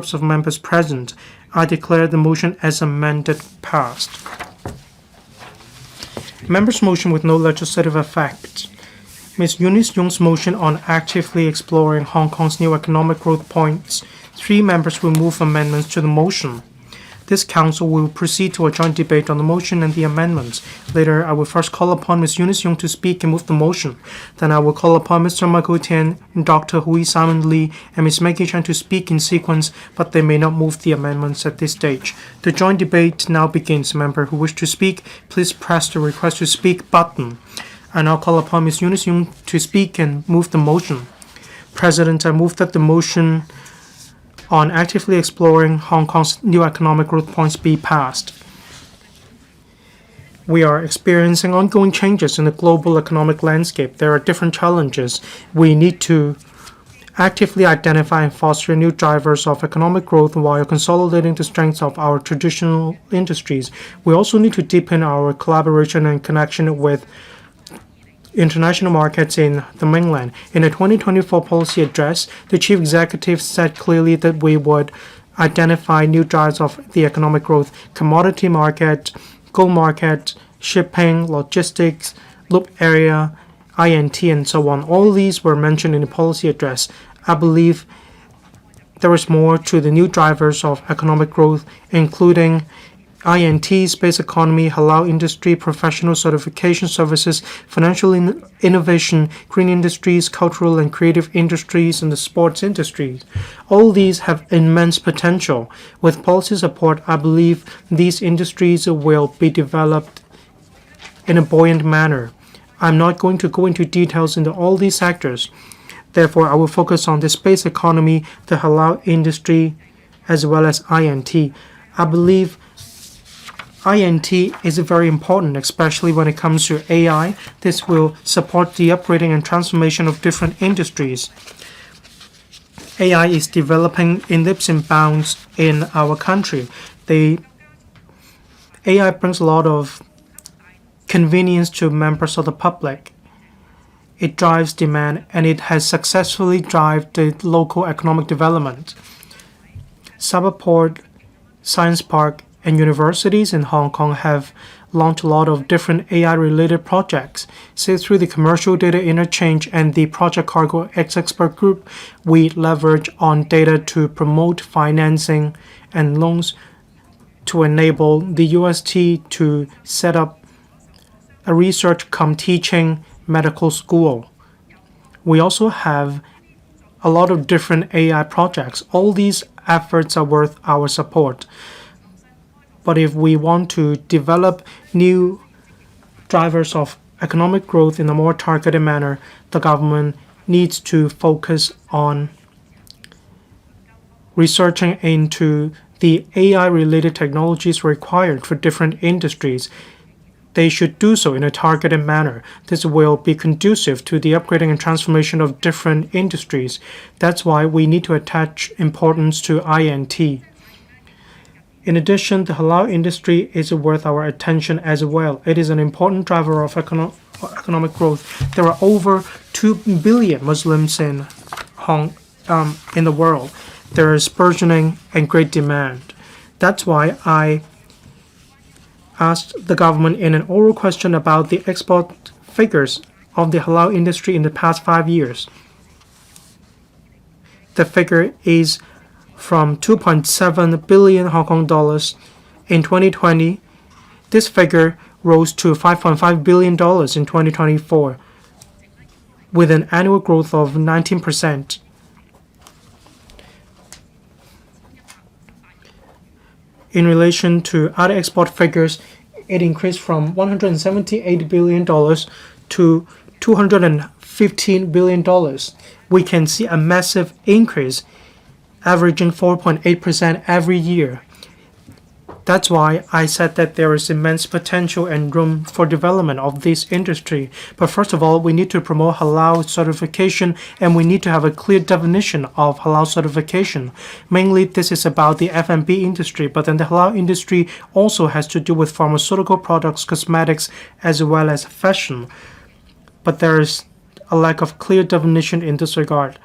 groups of members present, I declare the motion as amended passed. Members' motion with no legislative effect. Ms. Eunice Yong's motion on actively exploring Hong Kong's new economic growth points. 3 members will move amendments to the motion. This council will proceed to a joint debate on the motion and the amendments. Later, I will first call upon Ms. Eunice Yong to speak and move the motion. Then I will call upon Mr. Michael TIEN, Dr. Hoey, Simon Lee, and Ms. Maggie to speak in sequence, but they may not move the amendments at this stage. The joint debate now begins. Member who wish to speak, please press the request to speak button. I now call upon Ms. Eunice Yong to speak and move the motion. President, I move that the motion on actively exploring Hong Kong's new economic growth points be passed. We are experiencing ongoing changes in the global economic landscape. There are different challenges. We need to actively identify and foster new drivers of economic growth while consolidating the strengths of our traditional industries. We also need to deepen our collaboration and connection with international markets in the mainland. In the 2024 policy address, the chief executive said clearly that we would identify new drivers of the economic growth: commodity market, gold market, shipping, logistics, loop area, INT, and so on. All these were mentioned in the policy address. I believe there is more to the new drivers of economic growth, including INT, space economy, halal industry, professional certification services, financial innovation, green industries, cultural and creative industries, and the sports industries. All these have immense potential. With policy support, I believe these industries will be developed in a buoyant manner. I'm not going to go into details into all these sectors. Therefore, I will focus on the space economy, the halal industry, as well as INT. I believe INT is very important, especially when it comes to AI. This will support the upgrading and transformation of different industries. AI is developing in leaps and bounds in our country. AI brings a lot of convenience to members of the public. It drives demand, and it has successfully driven the local economic development. Cyberport, Science Park, and universities in Hong Kong have launched a lot of different AI-related projects. Say through the commercial data interchange and the Project Cargo X Expert Group, we leverage on data to promote financing and loans to enable the UST to set up a research-cum-teaching medical school. We also have a lot of different AI projects. All these efforts are worth our support. But if we want to develop new drivers of economic growth in a more targeted manner, the government needs to focus on researching into the AI-related technologies required for different industries. They should do so in a targeted manner. This will be conducive to the upgrading and transformation of different industries. That's why we need to attach importance to INT. In addition, the halal industry is worth our attention as well. It is an important driver of economic growth. There are over 2 billion Muslims in the world. There is burgeoning and great demand. That's why I asked the government in an oral question about the export figures of the halal industry in the past 5 years. The figure is from 2.7 billion Hong Kong dollars in 2020. This figure rose to $5.5 billion in 2024, with an annual growth of 19%. In relation to other export figures, it increased from $178 billion to $215 billion. We can see a massive increase, averaging 4.8% every year. That's why I said that there is immense potential and room for development of this industry. But first of all, we need to promote halal certification, and we need to have a clear definition of halal certification. Mainly, this is about the F&B industry, but then the halal industry also has to do with pharmaceutical products, cosmetics, as well as fashion. But there is a lack of clear definition in this regard.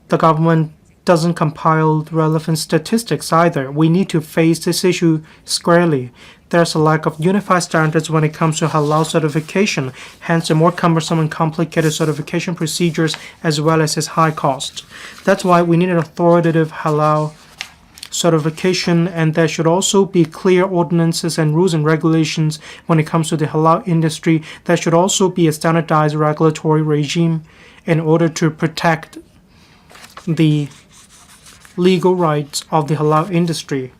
The government doesn't compile relevant statistics either. We need to face this issue squarely. There's a lack of unified standards when it comes to halal certification, hence the more cumbersome and complicated certification procedures as well as its high cost. That's why we need an authoritative halal certification, and there should also be clear ordinances and rules and regulations when it comes to the halal industry. There should also be a standardized regulatory regime in order to protect the legal rights of the halal industry.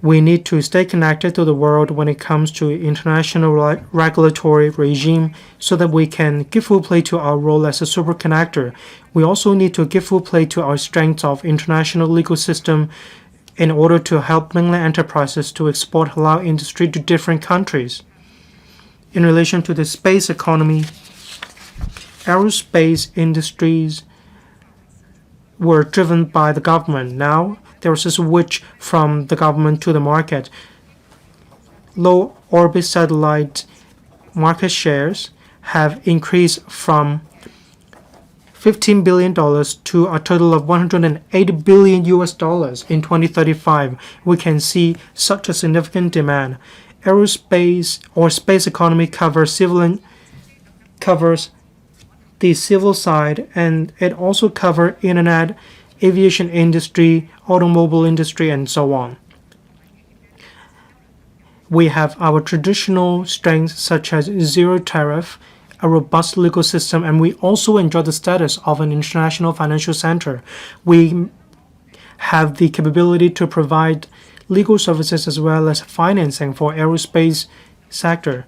We need to stay connected to the world when it comes to international regulatory regime so that we can give full play to our role as a super connector. We also need to give full play to our strengths of international legal system in order to help mainland enterprises to export halal industry to different countries. In relation to the space economy, aerospace industries were driven by the government. Now, there was a switch from the government to the market. Low orbit satellite market shares have increased from $15 billion to a total of $180 billion in 2035. We can see such a significant demand. Aerospace or space economy covers the civil side, and it also covers internet, aviation industry, automobile industry, and so on. We have our traditional strengths such as zero tariff, a robust legal system, and we also enjoy the status of an international financial center. We have the capability to provide legal services as well as financing for aerospace sector.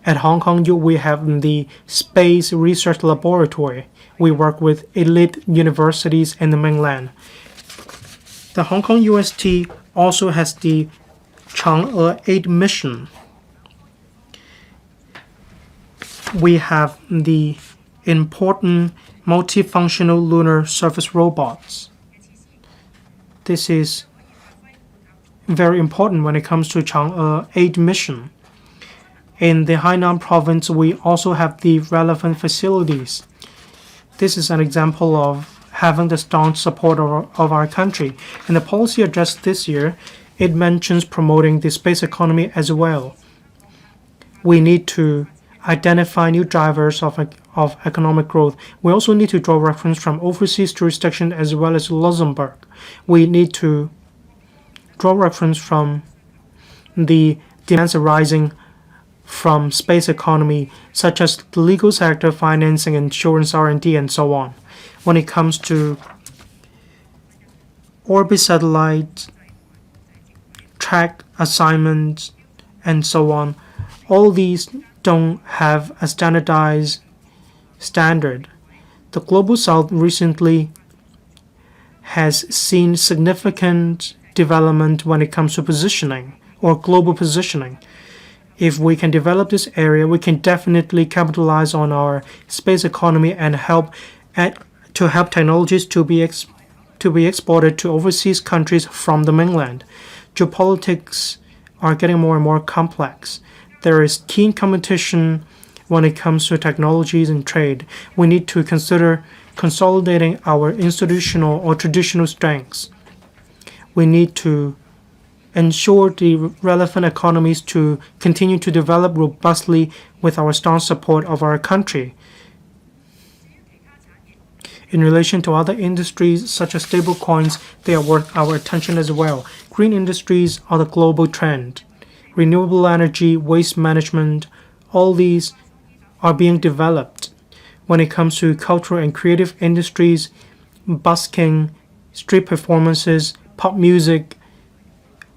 At Hong Kong, we have the Space Research Laboratory. We work with elite universities in the mainland. The Hong Kong UST also has the Chang'e 8 mission. We have the important multifunctional lunar surface robots. This is very important when it comes to Chang'e 8 mission. In the Hainan province, we also have the relevant facilities. This is an example of having the staunch support of our country. In the policy address this year, it mentions promoting the space economy as well. We need to identify new drivers of economic growth. We also need to draw reference from overseas jurisdiction as well as Luxembourg. We need to draw reference from the demands arising from space economy, such as the legal sector, financing, insurance, R&D, and so on. When it comes to orbit satellite, track assignments, and so on, all these don't have a standardized standard. The Global South recently has seen significant development when it comes to positioning or global positioning. If we can develop this area, we can definitely capitalize on our space economy and help technologies to be exported to overseas countries from the mainland. Geopolitics are getting more and more complex. There is keen competition when it comes to technologies and trade. We need to consider consolidating our institutional or traditional strengths. We need to ensure the relevant economies to continue to develop robustly with our strong support of our country. In relation to other industries such as stablecoins, they are worth our attention as well. Green industries are the global trend. Renewable energy, waste management, all these are being developed. When it comes to cultural and creative industries, busking, street performances, pop music,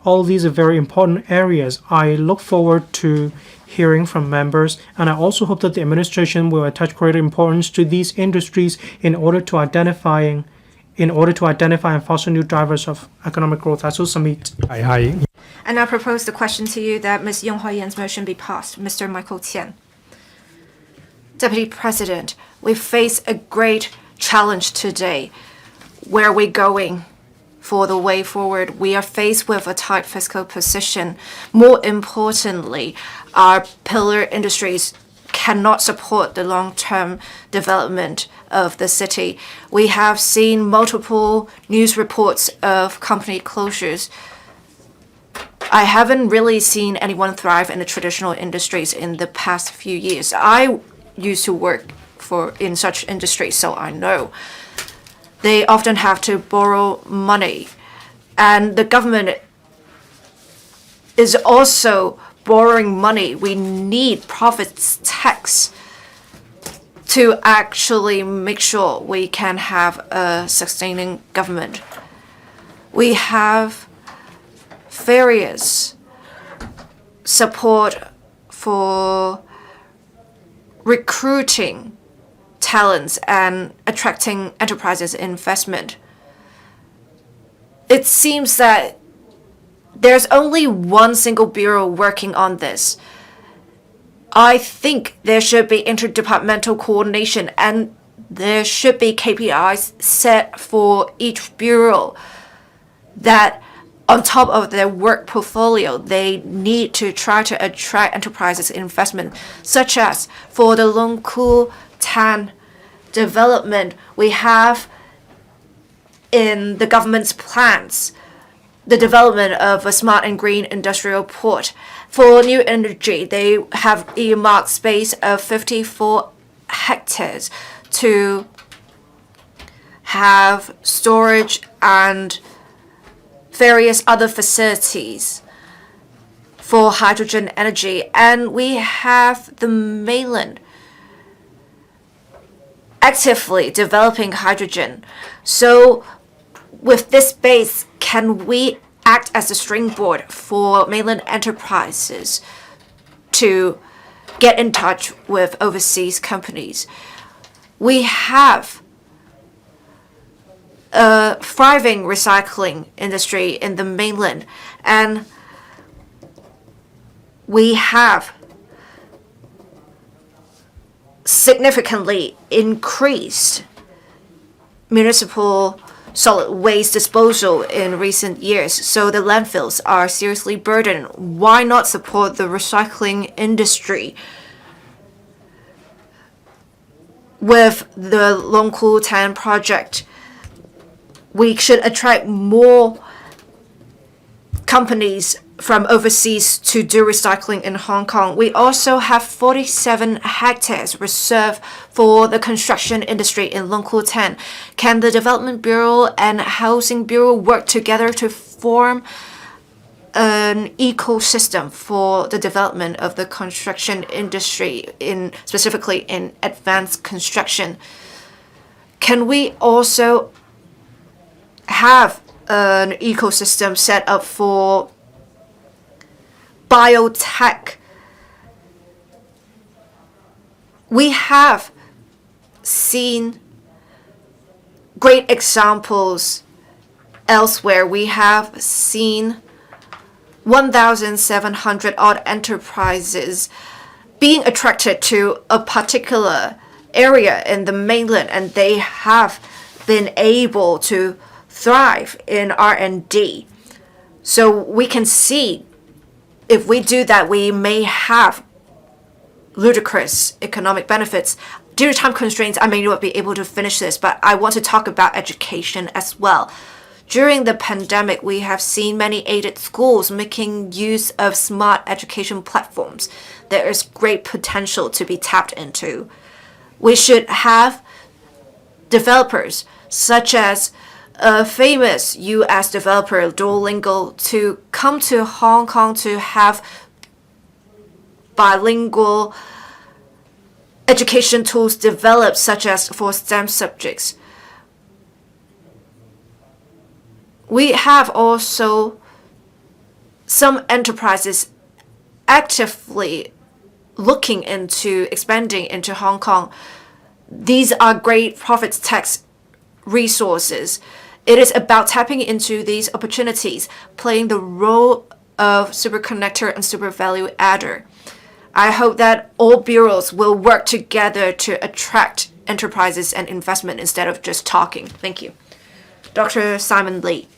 all these are very important areas. I look forward to hearing from members, and I also hope that the administration will attach greater importance to these industries in order to identify and foster new drivers of economic growth. I will submit. And I propose the question to you that Ms. Hoi-yan's motion be passed. Mr. Michael TIEN. Deputy President, we face a great challenge today. Where are we going? For the way forward, we are faced with a tight fiscal position. More importantly, our pillar industries cannot support the long-term development of the city. We have seen multiple news reports of company closures. I haven't really seen anyone thrive in the traditional industries in the past few years. I used to work in such industries, so I know. They often have to borrow money, and the government is also borrowing money. We need profits tax to actually make sure we can have a sustaining government. We have various support for recruiting talents and attracting enterprises investment. It seems that there's only one single bureau working on this. I think there should be interdepartmental coordination and there should be KPIs set for each bureau that on top of their work portfolio, they need to try to attract enterprises investment, such as for the Longkou Tan development, we have in the government's plans the development of a smart and green industrial port. For new energy, they have earmarked space of 54 hectares to have storage and various other facilities for hydrogen energy. And we have the mainland actively developing hydrogen. So with this base, can we act as a springboard for mainland enterprises to get in touch with overseas companies? We have a thriving recycling industry in the mainland, and we have significantly increased municipal solid waste disposal in recent years, so the landfills are seriously burdened. Why not support the recycling industry? With the Longkou Tan project, we should attract more companies from overseas to do recycling in Hong Kong. We also have 47 hectares reserved for the construction industry in Longkou Tan. Can the Development Bureau and Housing Bureau work together to form an ecosystem for the development of the construction industry, specifically in advanced construction? Can we also have an ecosystem set up for biotech? We have seen great examples elsewhere. We have seen 1,700 odd enterprises being attracted to a particular area in the mainland, and they have been able to thrive in R&D. So we can see if we do that, we may have ludicrous economic benefits. Due to time constraints, I may not be able to finish this, but I want to talk about education as well. During the pandemic, we have seen many aided schools making use of smart education platforms. There is great potential to be tapped into. We should have developers such as a famous US developer, Duolingo, to come to Hong Kong to have bilingual education tools developed, such as for STEM subjects. We have also some enterprises actively looking into expanding into Hong Kong. These are great profits tax resources. It is about tapping into these opportunities, playing the role of super connector and super value adder. I hope that all bureaus will work together to attract enterprises and investment instead of just talking. Thank you. Dr. Simon Lee.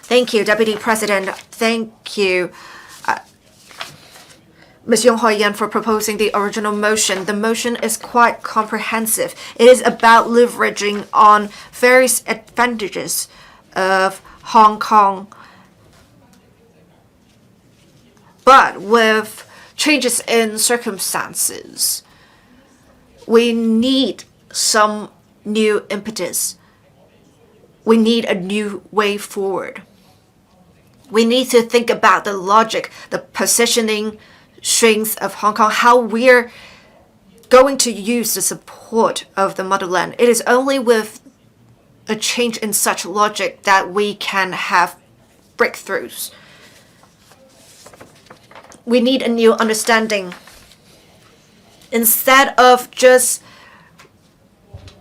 Thank you, Deputy President. Thank you, Ms. Hoi-yan for proposing the original motion. The motion is quite comprehensive. It is about leveraging on various advantages of Hong Kong, but with changes in circumstances. We need some new impetus. We need a new way forward. We need to think about the logic, the positioning, strengths of Hong Kong, how we're going to use the support of the motherland. It is only with a change in such logic that we can have breakthroughs. We need a new understanding. Instead of just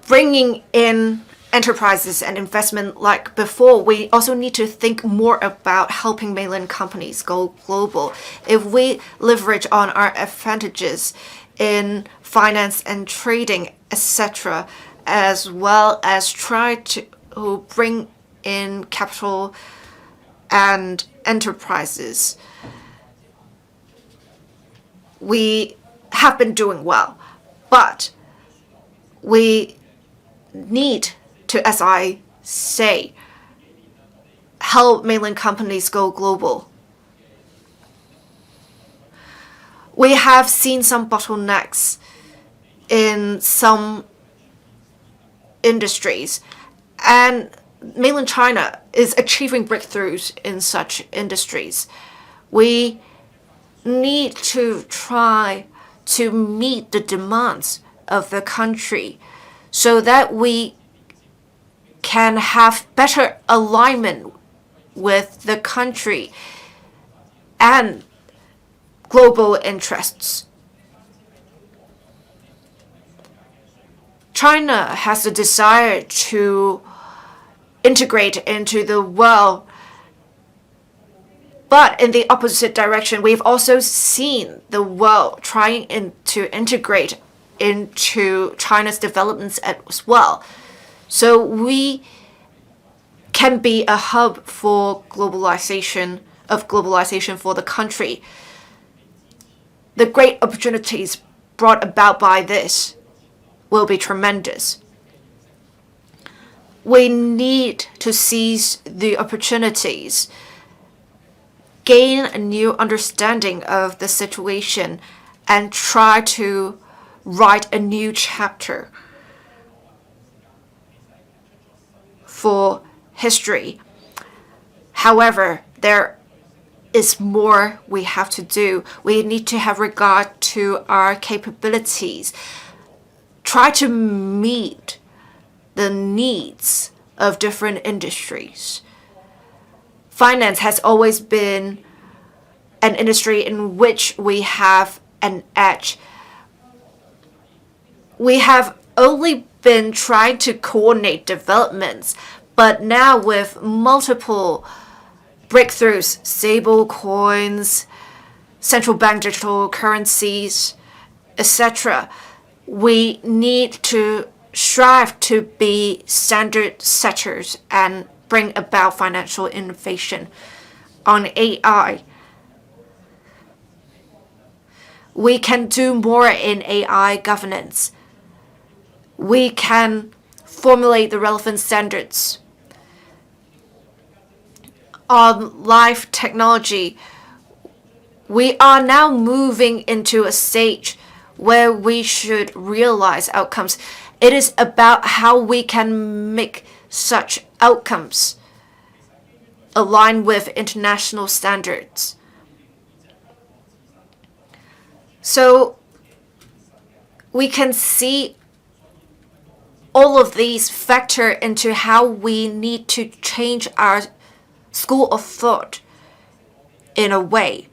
bringing in enterprises and investment like before, we also need to think more about helping mainland companies go global. If we leverage on our advantages in finance and trading, etc., as well as try to bring in capital and enterprises, we have been doing well. But we need to, as I say, help mainland companies go global. We have seen some bottlenecks in some industries, and mainland China is achieving breakthroughs in such industries. We need to try to meet the demands of the country so that we can have better alignment with the country and global interests. China has a desire to integrate into the world, but in the opposite direction, we've also seen the world trying to integrate into China's developments as well. So we can be a hub for globalization for the country. The great opportunities brought about by this will be tremendous. We need to seize the opportunities, gain a new understanding of the situation, and try to write a new chapter for history. However, there is more we have to do. We need to have regard to our capabilities, try to meet the needs of different industries. Finance has always been an industry in which we have an edge. We have only been trying to coordinate developments, but now with multiple breakthroughs, stable coins, central bank digital currencies, etc., we need to strive to be standard setters and bring about financial innovation. On AI, we can do more in AI governance. We can formulate the relevant standards. On life technology, we are now moving into a stage where we should realize outcomes. It is about how we can make such outcomes align with international standards. So we can see all of these factor into how we need to change our school of thought in a way.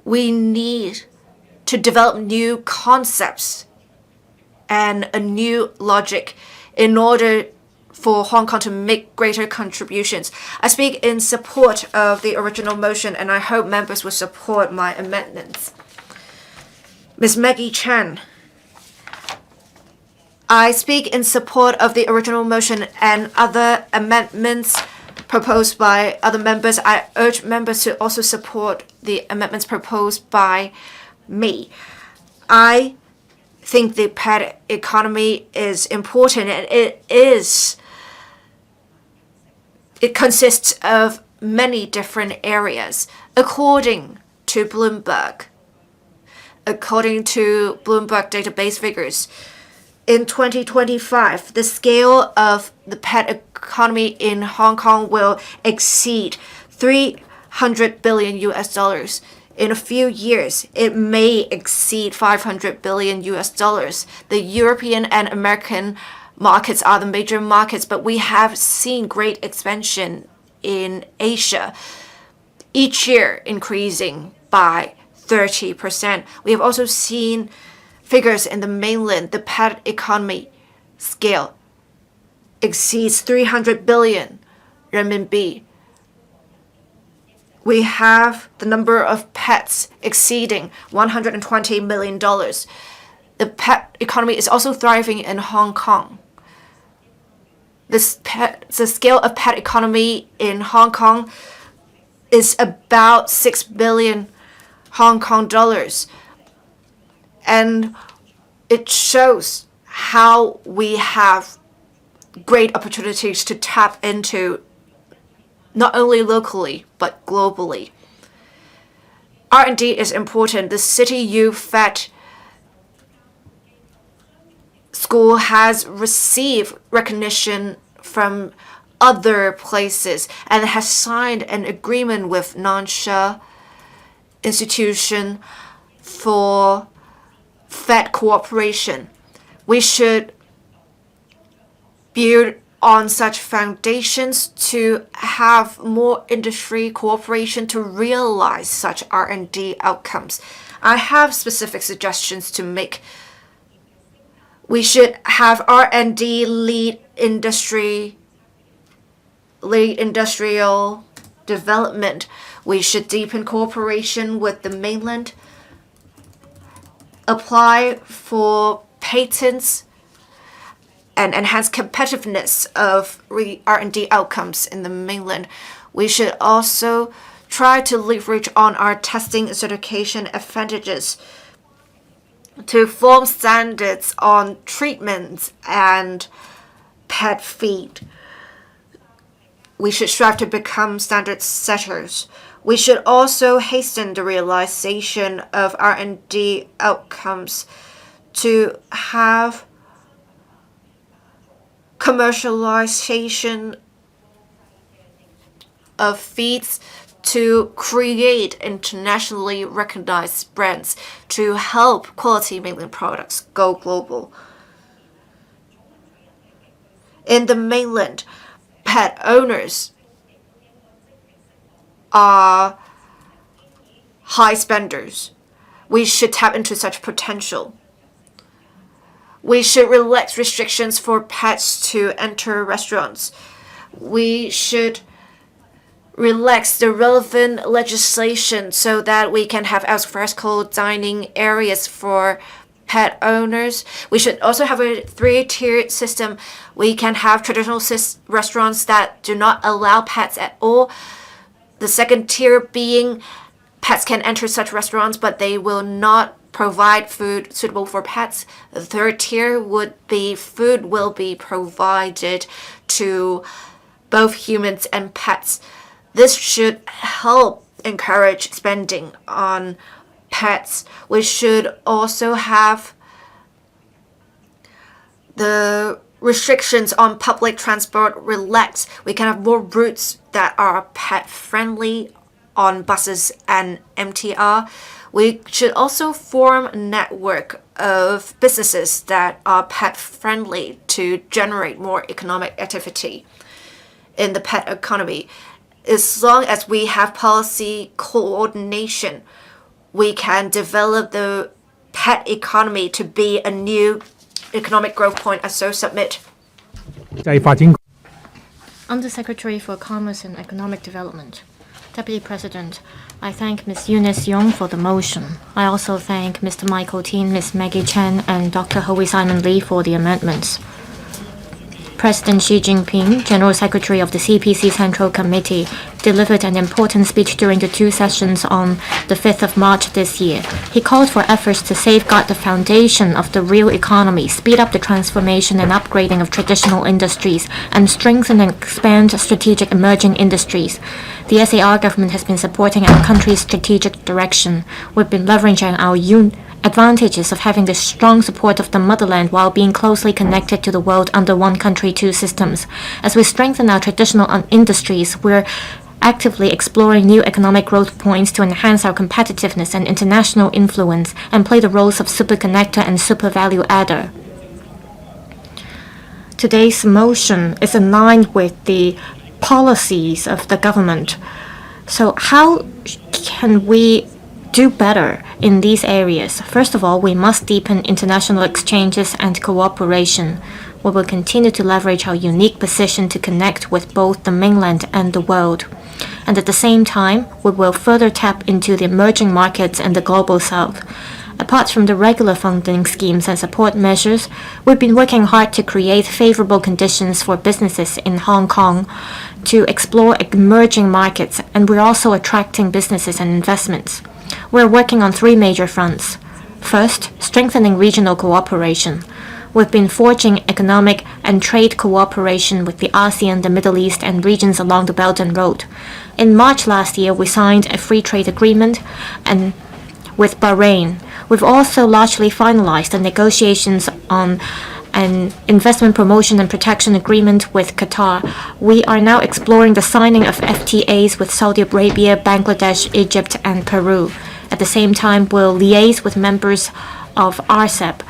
We need to develop new concepts and a new logic in order for Hong Kong to make greater contributions. I speak in support of the original motion, and I hope members will support my amendments. Ms. Maggie Chan. I speak in support of the original motion and other amendments proposed by other members. I urge members to also support the amendments proposed by me. I think the pet economy is important, and it consists of many different areas. According to Bloomberg database figures, in 2025, the scale of the pet economy in Hong Kong will exceed $300 billion US. In a few years, it may exceed $500 billion US. The European and American markets are the major markets, but we have seen great expansion in Asia, each year increasing by 30%. We have also seen figures in the mainland. The pet economy scale exceeds 300 billion renminbi. We have the number of pets exceeding $120 million. The pet economy is also thriving in Hong Kong. The scale of pet economy in Hong Kong is about 6 billion Hong Kong dollars. And it shows how we have great opportunities to tap into, not only locally, but globally. R&D is important. The City U Vet School has received recognition from other places and has signed an agreement with Nansha Institution for vet cooperation. We should build on such foundations to have more industry cooperation to realize such R&D outcomes. I have specific suggestions to make. We should have R&D lead industrial development. We should deepen cooperation with the mainland, apply for patents, and enhance competitiveness of R&D outcomes in the mainland. We should also try to leverage on our testing and certification advantages to form standards on treatments and pet feed. We should strive to become standard setters. We should also hasten the realization of R&D outcomes to have commercialization of feeds, to create internationally recognized brands, to help quality mainland products go global. In the mainland, pet owners are high spenders. We should tap into such potential. We should relax restrictions for pets to enter restaurants. We should relax the relevant legislation so that we can have alfresco dining areas for pet owners. We should also have a 3-tiered system. We can have traditional restaurants that do not allow pets at all. The second tier being pets can enter such restaurants, but they will not provide food suitable for pets. The third tier would be food will be provided to both humans and pets. This should help encourage spending on pets. We should also have the restrictions on public transport relaxed. We can have more routes that are pet friendly on buses and MTR. We should also form a network of businesses that are pet friendly to generate more economic activity in the pet economy. As long as we have policy coordination, we can develop the pet economy to be a new economic growth point. I so submit. Undersecretary for Commerce and Economic Development. Deputy President, I thank Ms. Eunice Yong for the motion. I also thank Mr. Michael TIEN, Ms. Maggie Chen, and Dr. Hoey Simon Lee for the amendments. President Xi Jinping, General Secretary of the CPC Central Committee, delivered an important speech during the two sessions on the 5th of March this year. He called for efforts to safeguard the foundation of the real economy, speed up the transformation and upgrading of traditional industries, and strengthen and expand strategic emerging industries. The SAR government has been supporting our country's strategic direction. We've been leveraging our advantages of having the strong support of the motherland while being closely connected to the world under one country, two systems. As we strengthen our traditional industries, we're actively exploring new economic growth points to enhance our competitiveness and international influence and play the roles of super connector and super value adder. Today's motion is in line with the policies of the government. So how can we do better in these areas? First of all, we must deepen international exchanges and cooperation. We will continue to leverage our unique position to connect with both the mainland and the world. And at the same time, we will further tap into the emerging markets and the global south. Apart from the regular funding schemes and support measures, we've been working hard to create favorable conditions for businesses in Hong Kong to explore emerging markets, and we're also attracting businesses and investments. We're working on three major fronts. First, strengthening regional cooperation. We've been forging economic and trade cooperation with the ASEAN, the Middle East, and regions along the Belt and Road. In March last year, we signed a free trade agreement with Bahrain. We've also largely finalized the negotiations on an investment promotion and protection agreement with Qatar. We are now exploring the signing of FTAs with Saudi Arabia, Bangladesh, Egypt, and Peru. At the same time, we'll liaise with members of RCEP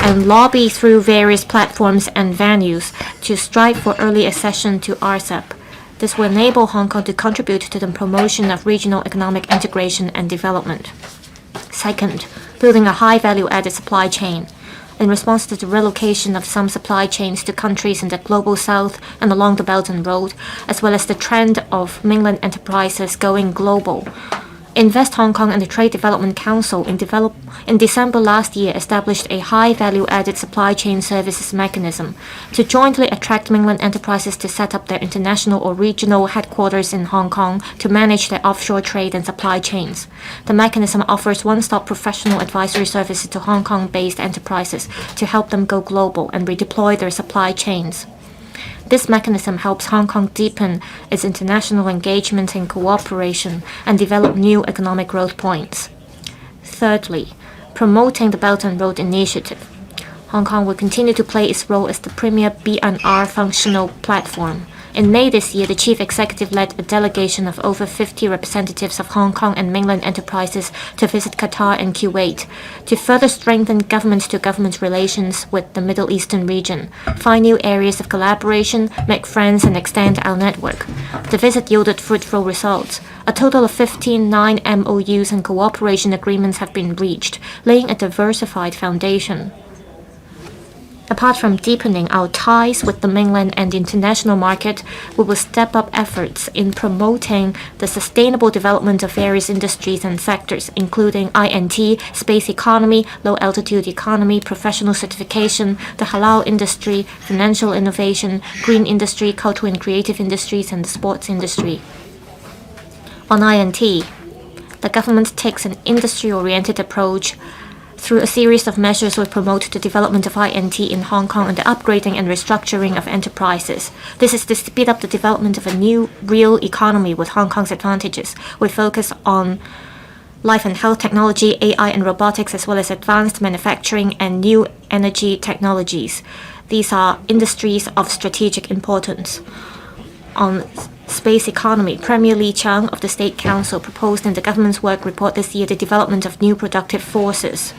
and lobby through various platforms and venues to strive for early accession to RCEP. This will enable Hong Kong to contribute to the promotion of regional economic integration and development. Second, building a high value-added supply chain. In response to the relocation of some supply chains to countries in the global south and along the Belt and Road, as well as the trend of mainland enterprises going global, Invest Hong Kong and the Trade Development Council in December last year established a high value-added supply chain services mechanism to jointly attract mainland enterprises to set up their international or regional headquarters in Hong Kong to manage their offshore trade and supply chains. The mechanism offers one-stop professional advisory services to Hong Kong-based enterprises to help them go global and redeploy their supply chains. This mechanism helps Hong Kong deepen its international engagement and cooperation and develop new economic growth points. Thirdly, promoting the Belt and Road Initiative. Hong Kong will continue to play its role as the premier B&R functional platform. In May this year, the chief executive led a delegation of over 50 representatives of Hong Kong and mainland enterprises to visit Qatar and Kuwait to further strengthen government-to-government relations with the Middle Eastern region, find new areas of collaboration, make friends, and extend our network. The visit yielded fruitful results. A total of 15 MOUs and cooperation agreements have been reached, laying a diversified foundation. Apart from deepening our ties with the mainland and the international market, we will step up efforts in promoting the sustainable development of various industries and sectors, including INT, space economy, low-altitude economy, professional certification, the halal industry, financial innovation, green industry, cultural and creative industries, and the sports industry. On INT, the government takes an industry-oriented approach. Through a series of measures, we promote the development of INT in Hong Kong and the upgrading and restructuring of enterprises. This is to speed up the development of a new real economy with Hong Kong's advantages. We focus on life and health technology, AI and robotics, as well as advanced manufacturing and new energy technologies. These are industries of strategic importance. On space economy, Premier Li Qiang of the State Council proposed in the government's work report this year the development of new productive forces.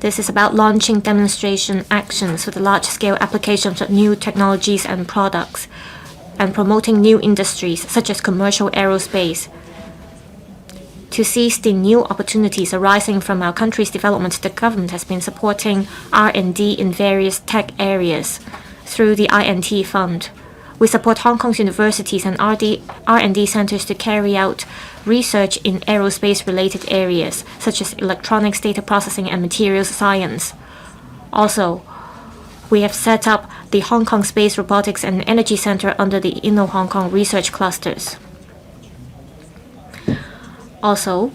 This is about launching demonstration actions for the large-scale applications of new technologies and products, and promoting new industries such as commercial aerospace. To seize the new opportunities arising from our country's development, the government has been supporting R&D in various tech areas through the INT Fund. We support Hong Kong's universities and R&D centers to carry out research in aerospace-related areas, such as electronics, data processing, and materials science. Also, we have set up the Hong Kong Space Robotics and Energy Center under the Inno-Hong Kong research clusters. Also,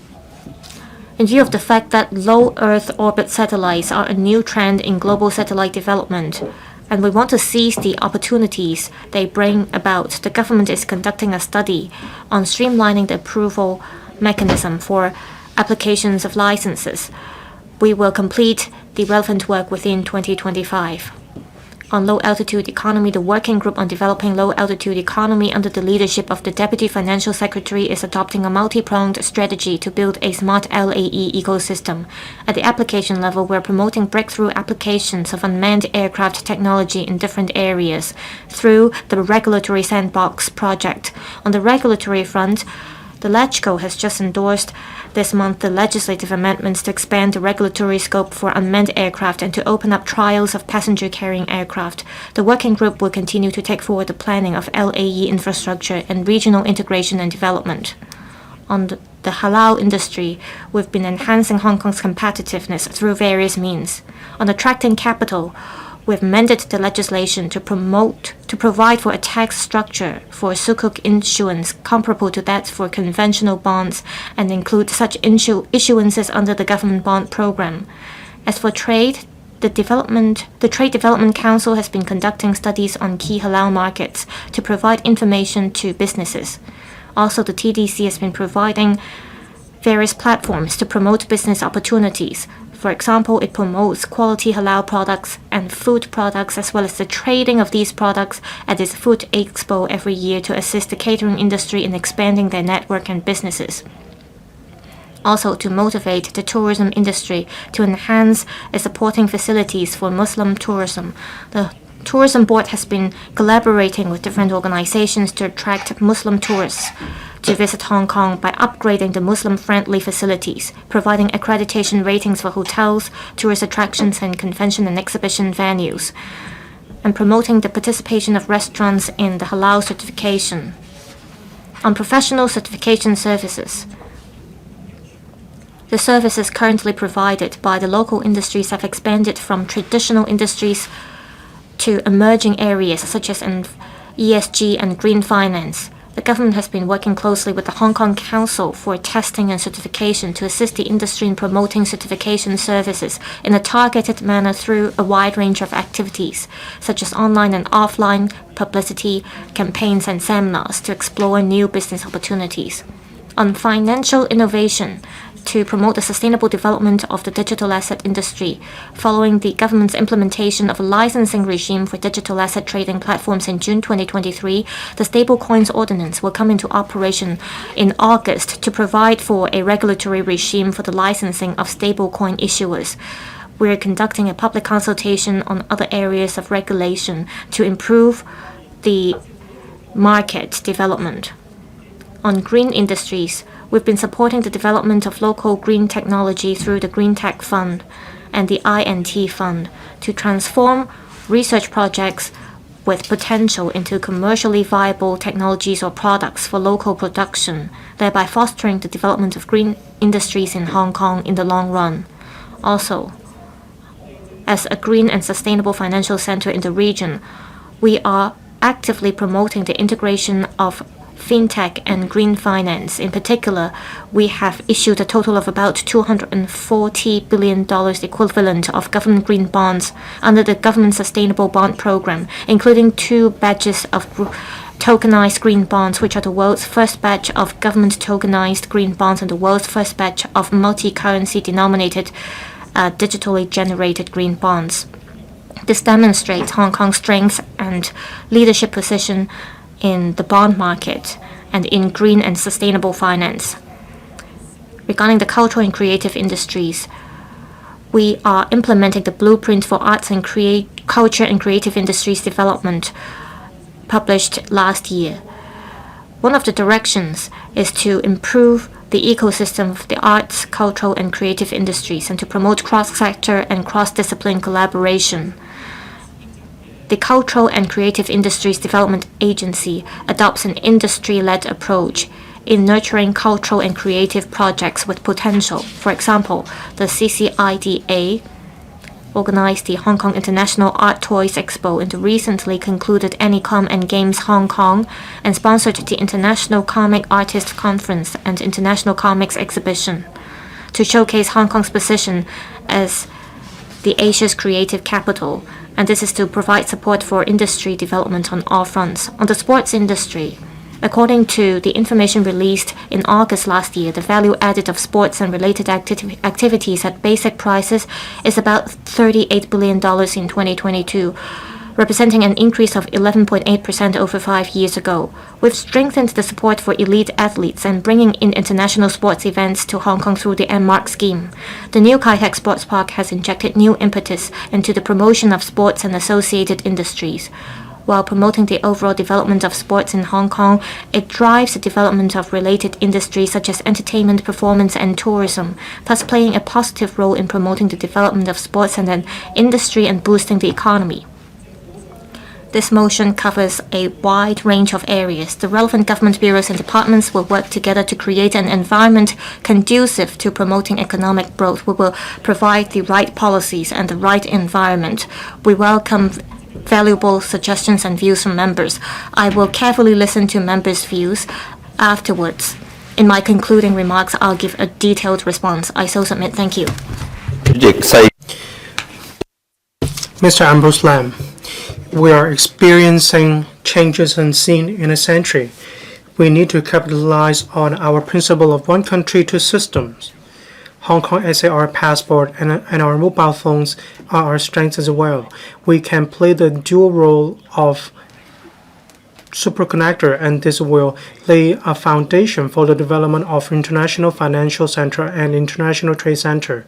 in view of the fact that low Earth orbit satellites are a new trend in global satellite development, and we want to seize the opportunities they bring about, the government is conducting a study on streamlining the approval mechanism for applications of licenses. We will complete the relevant work within 2025. On low-altitude economy, the working group on developing low-altitude economy under the leadership of the Deputy Financial Secretary is adopting a multi-pronged strategy to build a smart LAE ecosystem. At the application level, we're promoting breakthrough applications of unmanned aircraft technology in different areas through the Regulatory Sandbox project. On the regulatory front, the LegCo has just endorsed this month the legislative amendments to expand the regulatory scope for unmanned aircraft and to open up trials of passenger-carrying aircraft. The working group will continue to take forward the planning of LAE infrastructure and regional integration and development. On the halal industry, we've been enhancing Hong Kong's competitiveness through various means. On attracting capital, we've amended the legislation to provide for a tax structure for sukuk issuance comparable to that for conventional bonds and include such issuances under the government bond program. As for trade, the Trade Development Council has been conducting studies on key halal markets to provide information to businesses. Also, the TDC has been providing various platforms to promote business opportunities. For example, it promotes quality halal products and food products as well as the trading of these products at its Food Expo every year to assist the catering industry in expanding their network and businesses. Also, to motivate the tourism industry to enhance its supporting facilities for Muslim tourism, the Tourism Board has been collaborating with different organizations to attract Muslim tourists to visit Hong Kong by upgrading the Muslim-friendly facilities, providing accreditation ratings for hotels, tourist attractions, and convention and exhibition venues, and promoting the participation of restaurants in the halal certification. On professional certification services, the services currently provided by the local industries have expanded from traditional industries to emerging areas such as ESG and green finance. The government has been working closely with the Hong Kong Council for testing and certification to assist the industry in promoting certification services in a targeted manner through a wide range of activities, such as online and offline publicity, campaigns, and seminars to explore new business opportunities. On financial innovation, to promote the sustainable development of the digital asset industry. Following the government's implementation of a licensing regime for digital asset trading platforms in June 2023, the Stablecoins Ordinance will come into operation in August to provide for a regulatory regime for the licensing of stablecoin issuers. We're conducting a public consultation on other areas of regulation to improve the market development. On green industries, we've been supporting the development of local green technology through the Green Tech Fund and the INT Fund to transform research projects with potential into commercially viable technologies or products for local production, thereby fostering the development of green industries in Hong Kong in the long run. Also, as a green and sustainable financial center in the region, we are actively promoting the integration of fintech and green finance. In particular, we have issued a total of about $240 billion equivalent of government green bonds under the government sustainable bond program, including 2 batches of tokenized green bonds, which are the world's first batch of government tokenized green bonds and the world's first batch of multi-currency denominated digitally generated green bonds. This demonstrates Hong Kong's strength and leadership position in the bond market and in green and sustainable finance. Regarding the cultural and creative industries, we are implementing the blueprint for arts and culture and creative industries development published last year. One of the directions is to improve the ecosystem of the arts, cultural, and creative industries and to promote cross-sector and cross-discipline collaboration. The Cultural and Creative Industries Development Agency adopts an industry-led approach in nurturing cultural and creative projects with potential. For example, the CCIDA organized the Hong Kong International Art Toys Expo in the recently concluded Anycom and Games Hong Kong, and sponsored the International Comic Artist Conference and International Comics Exhibition to showcase Hong Kong's position as the Asia's creative capital, and this is to provide support for industry development on all fronts. On the sports industry, according to the information released in August last year, the value added of sports and related activities at basic prices is about $38 billion in 2022, representing an increase of 11.8% over 5 years ago. We've strengthened the support for elite athletes and bringing in international sports events to Hong Kong through the MMARC scheme. The new Kai Tak Sports Park has injected new impetus into the promotion of sports and associated industries. While promoting the overall development of sports in Hong Kong, it drives the development of related industries such as entertainment, performance, and tourism, thus playing a positive role in promoting the development of sports and an industry and boosting the economy. This motion covers a wide range of areas. The relevant government bureaus and departments will work together to create an environment conducive to promoting economic growth. We will provide the right policies and the right environment. We welcome valuable suggestions and views from members. I will carefully listen to members' views afterwards. In my concluding remarks, I'll give a detailed response. I so submit. Thank you. Mr. Ambrose Lam, we are experiencing changes unseen in a century. We need to capitalize on our principle of one country, two systems. Hong Kong SAR passport and our mobile phones are our strengths as well. We can play the dual role of superconnector, and this will lay a foundation for the development of international financial center and international trade center.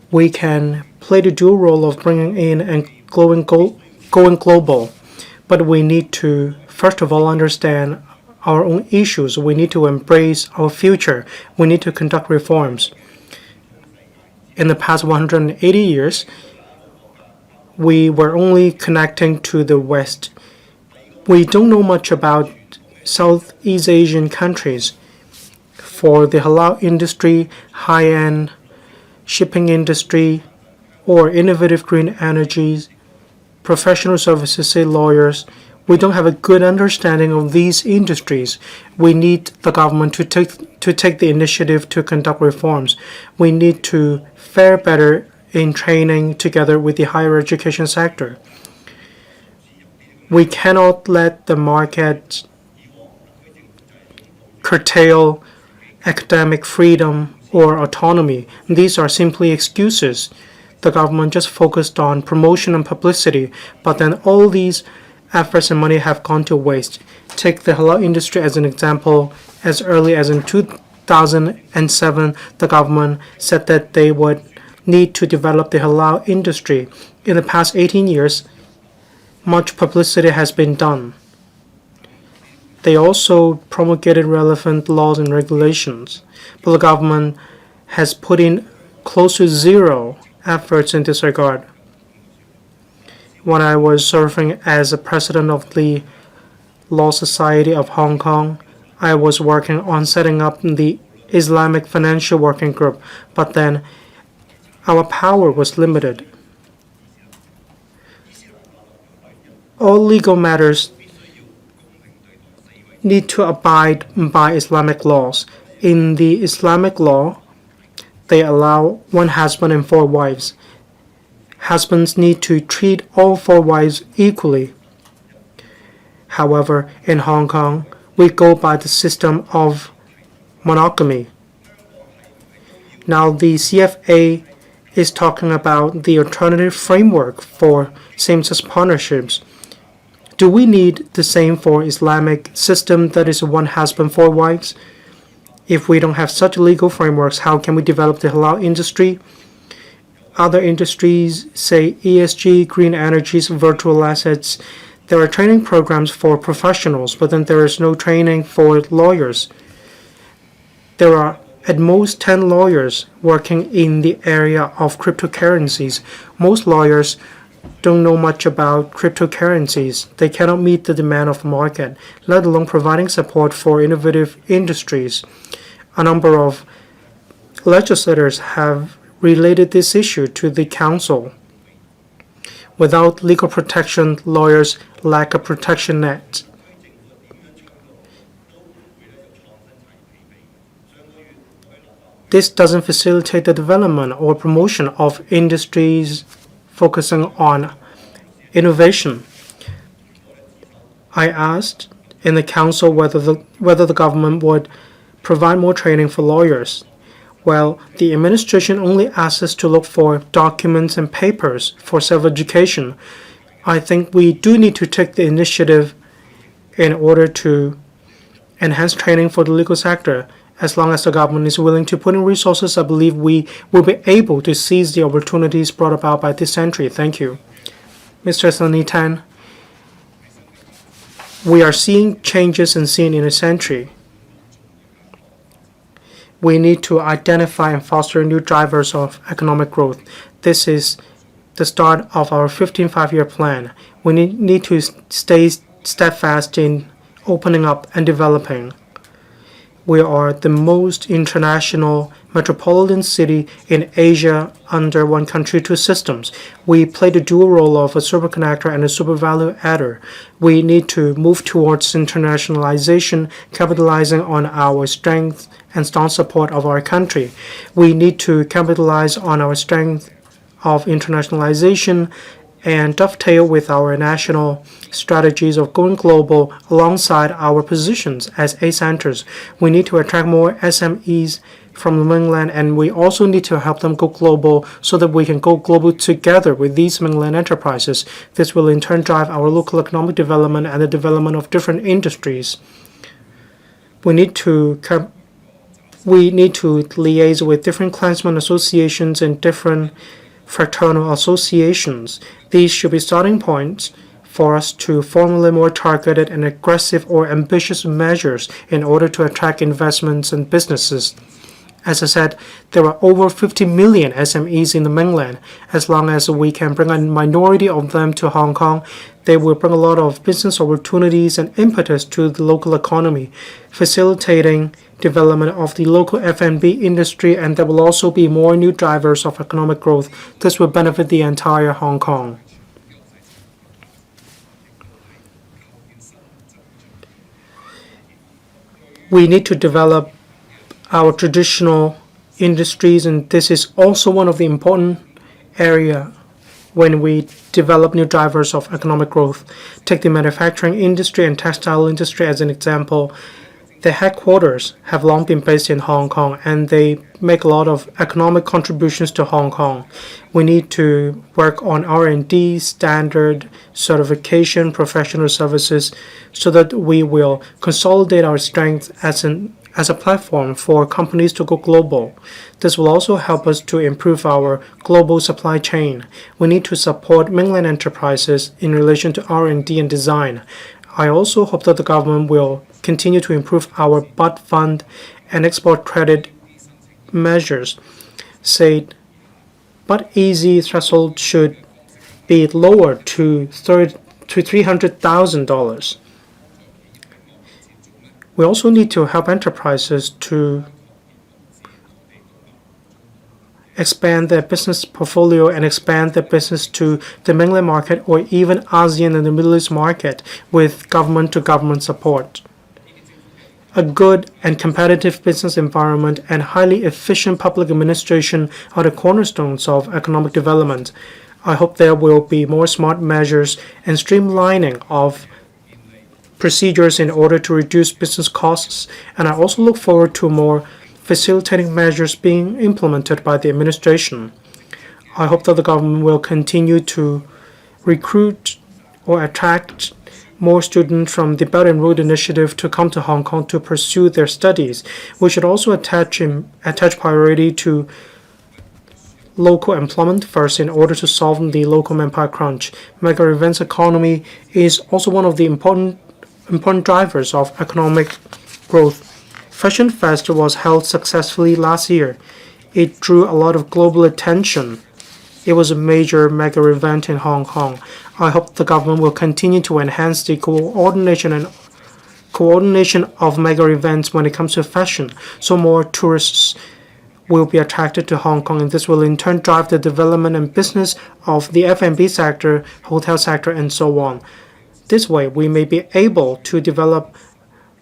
We can play the dual role of bringing in and going global, but we need to first of all understand our own issues. We need to embrace our future. We need to conduct reforms. In the past 180 years, we were only connecting to the West. We don't know much about Southeast Asian countries. For the halal industry, high-end shipping industry, or innovative green energies, professional services, say lawyers, we don't have a good understanding of these industries. We need the government to take the initiative to conduct reforms. We need to fare better in training together with the higher education sector. We cannot let the market curtail academic freedom or autonomy. These are simply excuses. The government just focused on promotion and publicity, but then all these efforts and money have gone to waste. Take the halal industry as an example. As early as in 2007, the government said that they would need to develop the halal industry. In the past 18 years, much publicity has been done. They also promulgated relevant laws and regulations, but the government has put in close to zero efforts in this regard. When I was serving as a president of the Law Society of Hong Kong, I was working on setting up the Islamic Financial Working Group, but then our power was limited. All legal matters need to abide by Islamic laws. In the Islamic law, they allow one husband and 4 wives. Husbands need to treat all 4 wives equally. However, in Hong Kong, we go by the system of monogamy. Now, the CFA is talking about the alternative framework for same-sex partnerships. Do we need the same for Islamic system that is 1 husband, 4 wives? If we don't have such legal frameworks, how can we develop the halal industry? Other industries, say ESG, green energies, virtual assets, there are training programs for professionals, but then there is no training for lawyers. There are at most 10 lawyers working in the area of cryptocurrencies. Most lawyers don't know much about cryptocurrencies. They cannot meet the demand of the market, let alone providing support for innovative industries. A number of legislators have related this issue to the council. Without legal protection, lawyers lack a protection net. This doesn't facilitate the development or promotion of industries focusing on innovation. I asked in the council whether the government would provide more training for lawyers. Well, the administration only asks us to look for documents and papers for self-education. I think we do need to take the initiative in order to enhance training for the legal sector. As long as the government is willing to put in resources, I believe we will be able to seize the opportunities brought about by this century. Thank you. Mr. Sonny Tan, we are seeing changes in scene in a century. We need to identify and foster new drivers of economic growth. This is the start of our 15th five-year plan. We need to stay steadfast in opening up and developing. We are the most international metropolitan city in Asia under one country, two systems. We play the dual role of a superconnector and a super value adder. We need to move towards internationalization, capitalizing on our strength and strong support of our country. We need to capitalize on our strength of internationalization and dovetail with our national strategies of going global alongside our positions as A-centers. We need to attract more SMEs from the mainland, and we also need to help them go global so that we can go global together with these mainland enterprises. This will in turn drive our local economic development and the development of different industries. We need to liaise with different clansmen associations and different fraternal associations. These should be starting points for us to formulate more targeted and aggressive or ambitious measures in order to attract investments and businesses. As I said, there are over 50 million SMEs in the mainland. As long as we can bring a minority of them to Hong Kong, they will bring a lot of business opportunities and impetus to the local economy, facilitating development of the local F&B industry, and there will also be more new drivers of economic growth. This will benefit the entire Hong Kong. We need to develop our traditional industries, and this is also one of the important areas when we develop new drivers of economic growth. Take the manufacturing industry and textile industry as an example. The headquarters have long been based in Hong Kong, and they make a lot of economic contributions to Hong Kong. We need to work on R&D, standard, certification, professional services, so that we will consolidate our strength as a platform for companies to go global. This will also help us to improve our global supply chain. We need to support mainland enterprises in relation to R&D and design. I also hope that the government will continue to improve our BUD fund and export credit measures. Say, BUD easy threshold should be lowered to $300,000. We also need to help enterprises to expand their business portfolio and expand their business to the mainland market or even ASEAN and the Middle East market with government-to-government support. A good and competitive business environment and highly efficient public administration are the cornerstones of economic development. I hope there will be more smart measures and streamlining of procedures in order to reduce business costs, and I also look forward to more facilitating measures being implemented by the administration. I hope that the government will continue to recruit or attract more students from the Belt and Road Initiative to come to Hong Kong to pursue their studies. We should also attach priority to local employment first in order to solve the local manpower crunch. Mega events economy is also one of the important drivers of economic growth. Fashion Fest was held successfully last year. It drew a lot of global attention. It was a major mega event in Hong Kong. I hope the government will continue to enhance the coordination of mega events when it comes to fashion, so more tourists will be attracted to Hong Kong, and this will in turn drive the development and business of the F&B sector, hotel sector, and so on. This way, we may be able to develop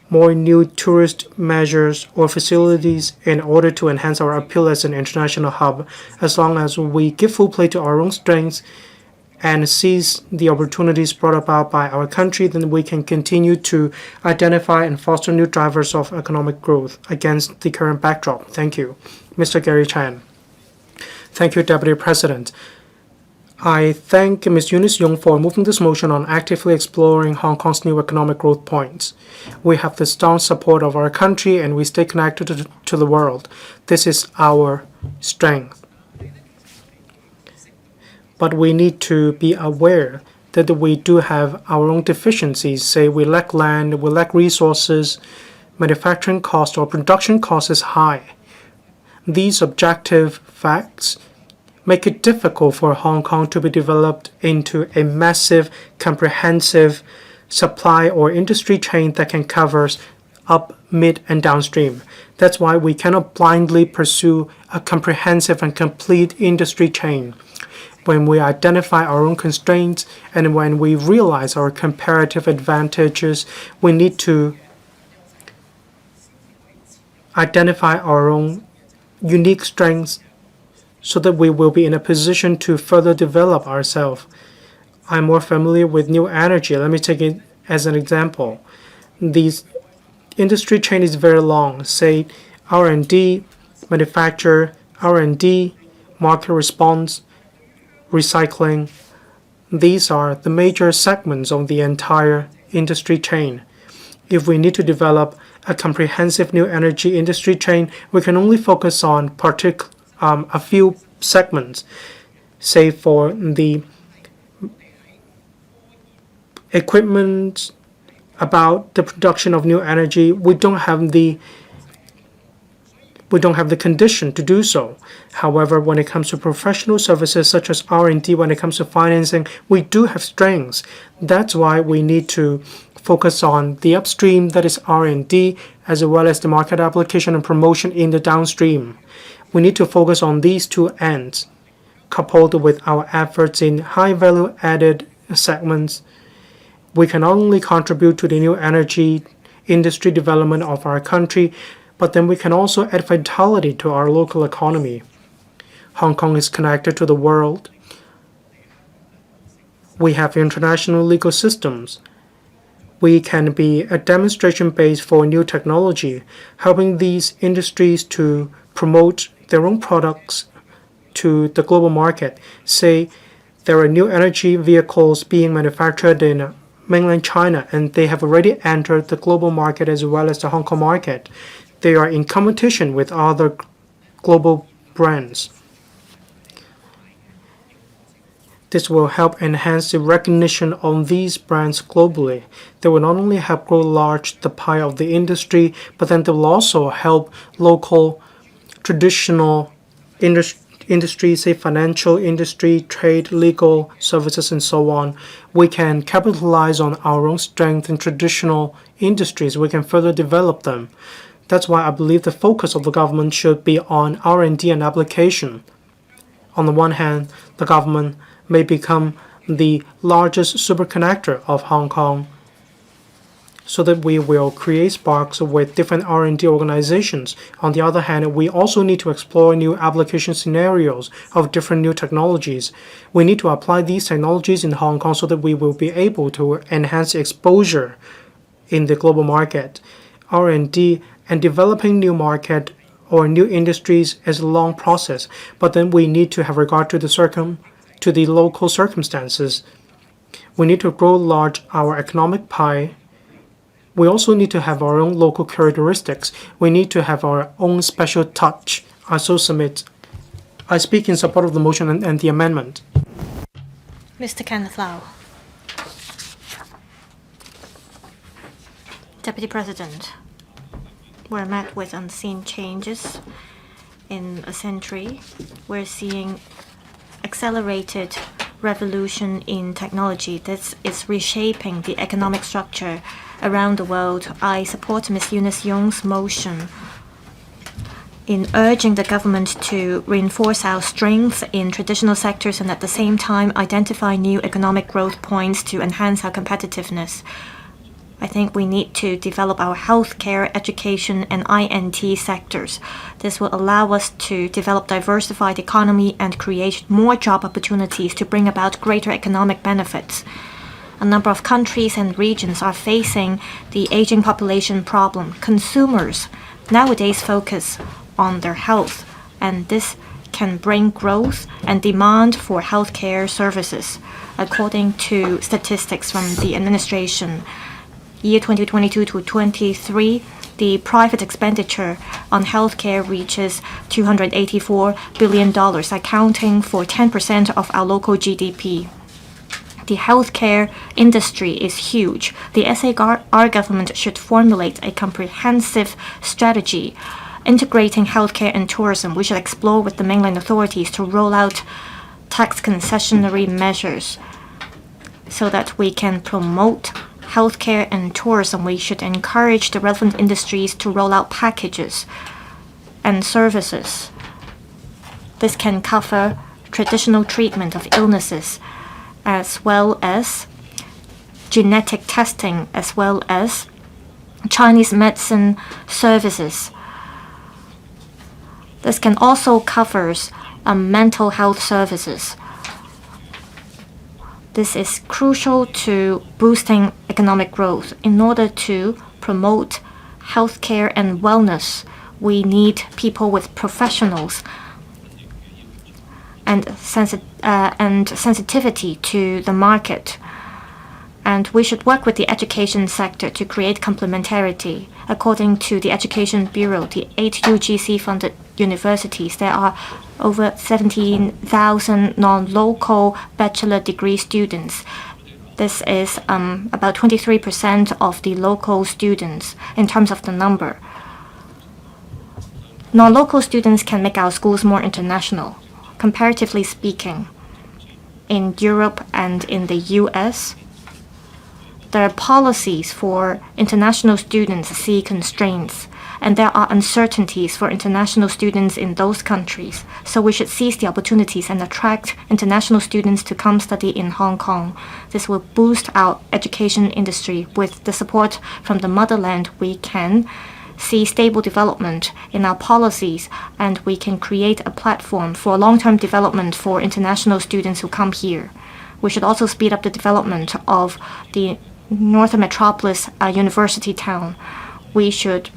more new tourist measures or facilities in order to enhance our appeal as an international hub. As long as we give full play to our own strengths and seize the opportunities brought about by our country, then we can continue to identify and foster new drivers of economic growth against the current backdrop. Thank you. Mr. Gary Chan. Thank you, Deputy President. I thank Ms. Eunice Yung for moving this motion on actively exploring Hong Kong's new economic growth points. We have the strong support of our country and we stay connected to the world. This is our strength. But we need to be aware that we do have our own deficiencies. Say we lack land, we lack resources, manufacturing cost or production cost is high. These objective facts make it difficult for Hong Kong to be developed into a massive, comprehensive supply or industry chain that can cover up, mid, and downstream. That's why we cannot blindly pursue a comprehensive and complete industry chain. When we identify our own constraints and when we realize our comparative advantages, we need to identify our own unique strengths so that we will be in a position to further develop ourselves. I'm more familiar with new energy. Let me take it as an example. The industry chain is very long. Say R&D, manufacture, R&D, market response, recycling. These are the major segments of the entire industry chain. If we need to develop a comprehensive new energy industry chain, we can only focus on a few segments. Say for the equipment about the production of new energy, we don't have the condition to do so. However, when it comes to professional services such as R&D, when it comes to financing, we do have strengths. That's why we need to focus on the upstream, that is R&D, as well as the market application and promotion in the downstream. We need to focus on these two ends, coupled with our efforts in high value added segments. We can not only contribute to the new energy industry development of our country, but then we can also add vitality to our local economy. Hong Kong is connected to the world. We have international legal systems. We can be a demonstration base for new technology, helping these industries to promote their own products to the global market. Say there are new energy vehicles being manufactured in mainland China, and they have already entered the global market as well as the Hong Kong market. They are in competition with other global brands. This will help enhance the recognition of these brands globally. They will not only help grow large the pie of the industry, but then they will also help local traditional industries, say financial industry, trade, legal services, and so on. We can capitalize on our own strength in traditional industries. We can further develop them. That's why I believe the focus of the government should be on R&D and application. On the one hand, the government may become the largest superconnector of Hong Kong, so that we will create sparks with different R&D organizations. On the other hand, we also need to explore new application scenarios of different new technologies. We need to apply these technologies in Hong Kong so that we will be able to enhance exposure in the global market. R&D and developing new market or new industries is a long process, but then we need to have regard to the local circumstances. We need to grow large our economic pie. We also need to have our own local characteristics. We need to have our own special touch. I speak in support of the motion and the amendment. Mr. Kenneth Lau. Deputy President, we're met with unseen changes in a century. We're seeing accelerated revolution in technology that is reshaping the economic structure around the world. I support Ms. Eunice Yung's motion. in urging the government to reinforce our strength in traditional sectors and at the same time identify new economic growth points to enhance our competitiveness. I think we need to develop our healthcare, education, and INT sectors. This will allow us to develop diversified economy and create more job opportunities to bring about greater economic benefits. A number of countries and regions are facing the aging population problem. Consumers nowadays focus on their health, and this can bring growth and demand for healthcare services. According to statistics from the administration, year 2022 to 23, the private expenditure on healthcare reaches $284 billion, accounting for 10% of our local GDP. The healthcare industry is huge. The SAR government should formulate a comprehensive strategy integrating healthcare and tourism. We should explore with the mainland authorities to roll out tax concessionary measures so that we can promote healthcare and tourism. We should encourage the relevant industries to roll out packages and services. This can cover traditional treatment of illnesses, as well as genetic testing, as well as Chinese medicine services. This can also cover mental health services. This is crucial to boosting economic growth. In order to promote healthcare and wellness, we need people with professionals and sensitivity to the market. And we should work with the education sector to create complementarity. According to the Education Bureau, the 8 UGC-funded universities, there are over 17,000 non-local bachelor degree students. This is about 23% of the local students in terms of the number. Non-local students can make our schools more international. Comparatively speaking, in Europe and in the US, there are policies for international students see constraints, and there are uncertainties for international students in those countries. So we should seize the opportunities and attract international students to come study in Hong Kong. This will boost our education industry. With the support from the motherland, we can see stable development in our policies, and we can create a platform for long-term development for international students who come here. We should also speed up the development of the Northern Metropolis University Town. We should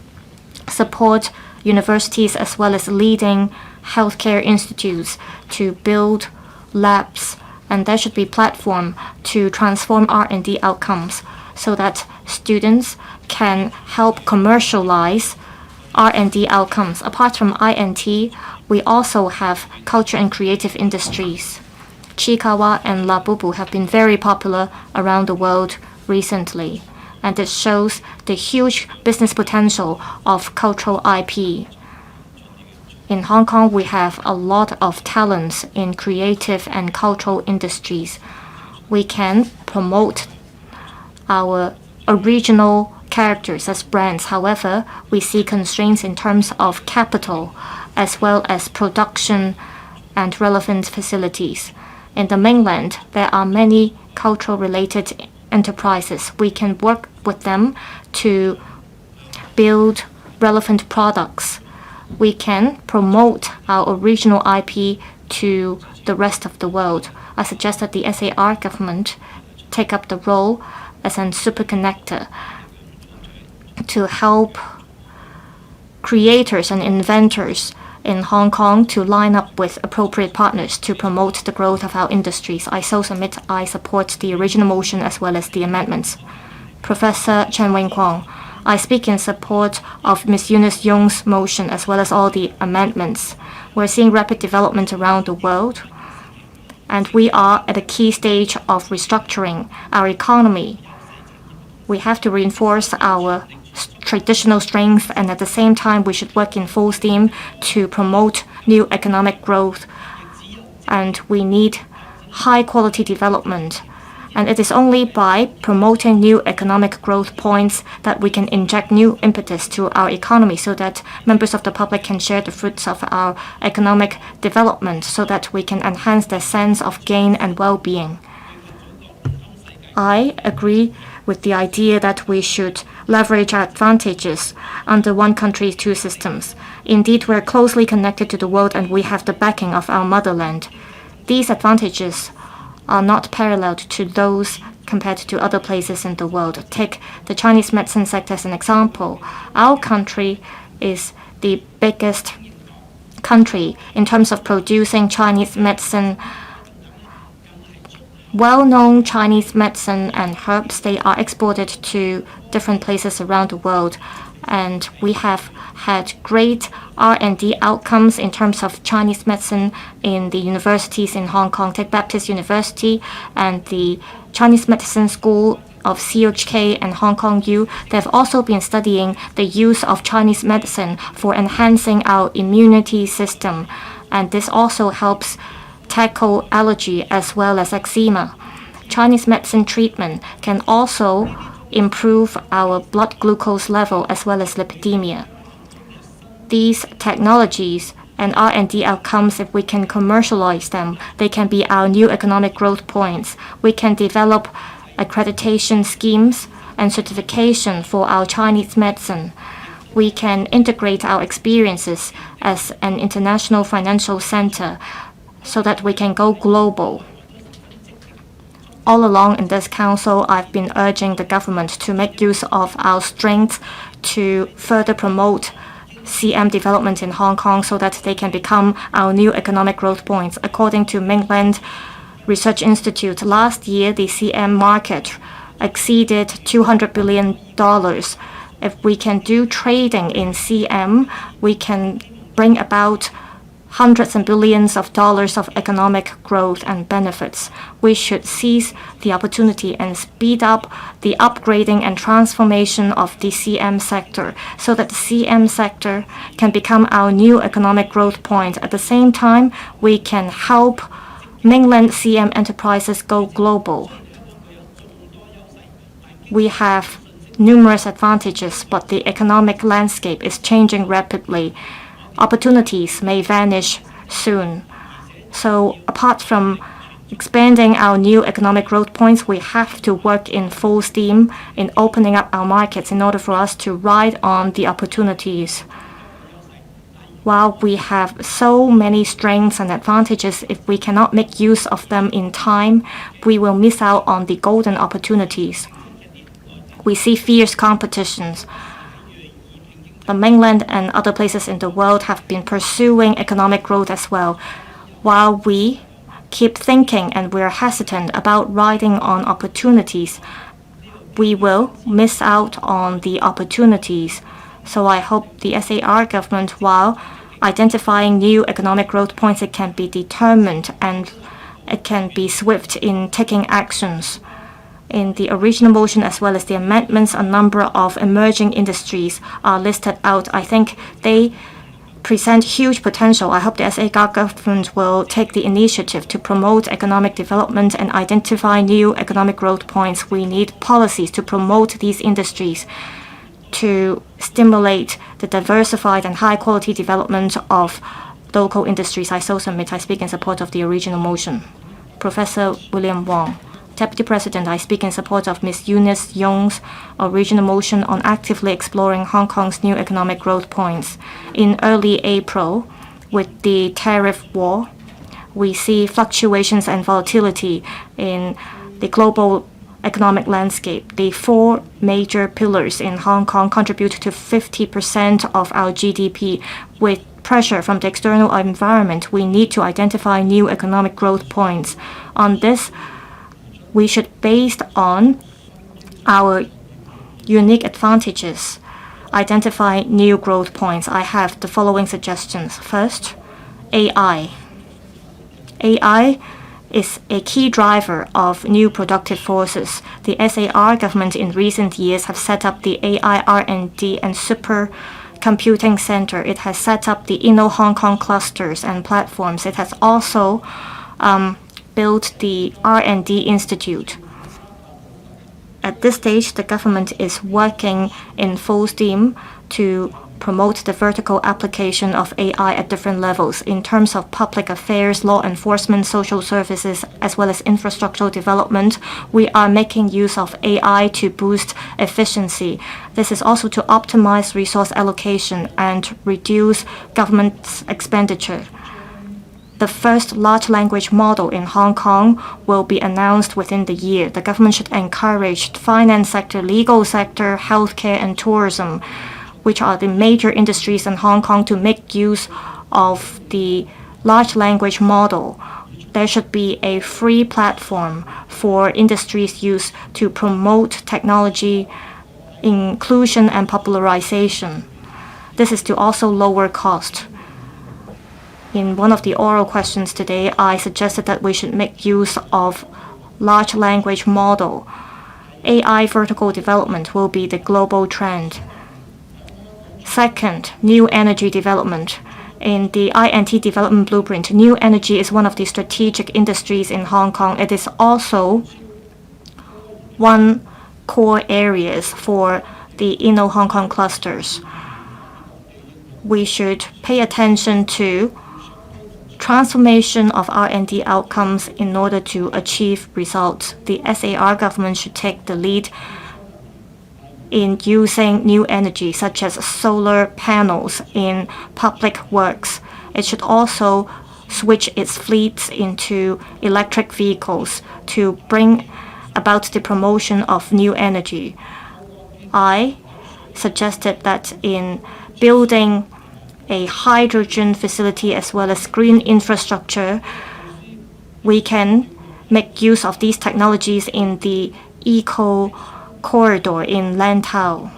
support universities as well as leading healthcare institutes to build labs, and there should be a platform to transform R&D outcomes so that students can help commercialize R&D outcomes. Apart from INT, we also have culture and creative industries. Chikawa and Labubu have been very popular around the world recently, and it shows the huge business potential of cultural IP. In Hong Kong, we have a lot of talents in creative and cultural industries. We can promote our original characters as brands. However, we see constraints in terms of capital as well as production and relevant facilities. In the mainland, there are many cultural-related enterprises. We can work with them to build relevant products. We can promote our original IP to the rest of the world. I suggest that the SAR government take up the role as a super connector to help creators and inventors in Hong Kong to line up with appropriate partners to promote the growth of our industries. I support the original motion as well as the amendments. Professor Chen Wing-Kwong, I speak in support of Ms. Eunice Yong's motion as well as all the amendments. We're seeing rapid development around the world, and we are at a key stage of restructuring our economy. We have to reinforce our traditional strength, and at the same time, we should work in full steam to promote new economic growth. And we need high quality development. And it is only by promoting new economic growth points that we can inject new impetus to our economy so that members of the public can share the fruits of our economic development so that we can enhance their sense of gain and well-being. I agree with the idea that we should leverage our advantages under one country, two systems. Indeed, we're closely connected to the world and we have the backing of our motherland. These advantages are not paralleled to those compared to other places in the world. Take the Chinese medicine sector as an example. Our country is the biggest country in terms of producing Chinese medicine. Well-known Chinese medicine and herbs, they are exported to different places around the world. And we have had great R&D outcomes in terms of Chinese medicine in the universities in Hong Kong. Take Baptist University and the Chinese Medicine School of CHK and Hong Kong U. They have also been studying the use of Chinese medicine for enhancing our immunity system. And this also helps tackle allergy as well as eczema. Chinese medicine treatment can also improve our blood glucose level as well as lipidemia. These technologies and R&D outcomes, if we can commercialize them, they can be our new economic growth points. We can develop accreditation schemes and certification for our Chinese medicine. We can integrate our experiences as an international financial center so that we can go global. All along in this council, I've been urging the government to make use of our strength to further promote CM development in Hong Kong so that they can become our new economic growth points. According to Mainland Research Institute, last year the CM market exceeded $200 billion. If we can do trading in CM, we can bring about hundreds and billions of dollars of economic growth and benefits. We should seize the opportunity and speed up the upgrading and transformation of the CM sector so that the CM sector can become our new economic growth point. At the same time, we can help mainland CM enterprises go global. We have numerous advantages, but the economic landscape is changing rapidly. Opportunities may vanish soon. So apart from expanding our new economic growth points, we have to work in full steam in opening up our markets in order for us to ride on the opportunities. While we have so many strengths and advantages, if we cannot make use of them in time, we will miss out on the golden opportunities. We see fierce competitions. The mainland and other places in the world have been pursuing economic growth as well. While we keep thinking and we're hesitant about riding on opportunities, we will miss out on the opportunities. So I hope the SAR government, while identifying new economic growth points, it can be determined and it can be swift in taking actions. In the original motion as well as the amendments, a number of emerging industries are listed out. I think they present huge potential. I hope the SAR government will take the initiative to promote economic development and identify new economic growth points. We need policies to promote these industries, to stimulate the diversified and high-quality development of local industries. I so submit. I speak in support of the original motion. Professor William Wong. Deputy President, I speak in support of Ms. Eunice Yong's original motion on actively exploring Hong Kong's new economic growth points. In early April, with the tariff war, we see fluctuations and volatility in the global economic landscape. The four major pillars in Hong Kong contribute to 50% of our GDP. With pressure from the external environment, we need to identify new economic growth points. On this, we should, based on our unique advantages, identify new growth points. I have the following suggestions. First, AI. AI is a key driver of new productive forces. The SAR government in recent years have set up the AI R&D and supercomputing center. It has set up the Inno-Hong Kong clusters and platforms. It has also built the R&D Institute. At this stage, the government is working in full steam to promote the vertical application of AI at different levels in terms of public affairs, law enforcement, social services, as well as infrastructural development. We are making use of AI to boost efficiency. This is also to optimize resource allocation and reduce government's expenditure. The first large language model in Hong Kong will be announced within the year. The government should encourage the finance sector, legal sector, healthcare, and tourism, which are the major industries in Hong Kong, to make use of the large language model. There should be a free platform for industries' use to promote technology, inclusion, and popularization. This is to also lower cost. In one of the oral questions today, I suggested that we should make use of large language model. AI vertical development will be the global trend. Second, new energy development. In the INT development blueprint, new energy is one of the strategic industries in Hong Kong. It is also one core areas for the Inno-Hong Kong clusters. We should pay attention to transformation of R&D outcomes in order to achieve results. The SAR government should take the lead in using new energy, such as solar panels in public works. It should also switch its fleets into electric vehicles to bring about the promotion of new energy. I suggested that in building a hydrogen facility as well as green infrastructure, we can make use of these technologies in the eco corridor in Lantau.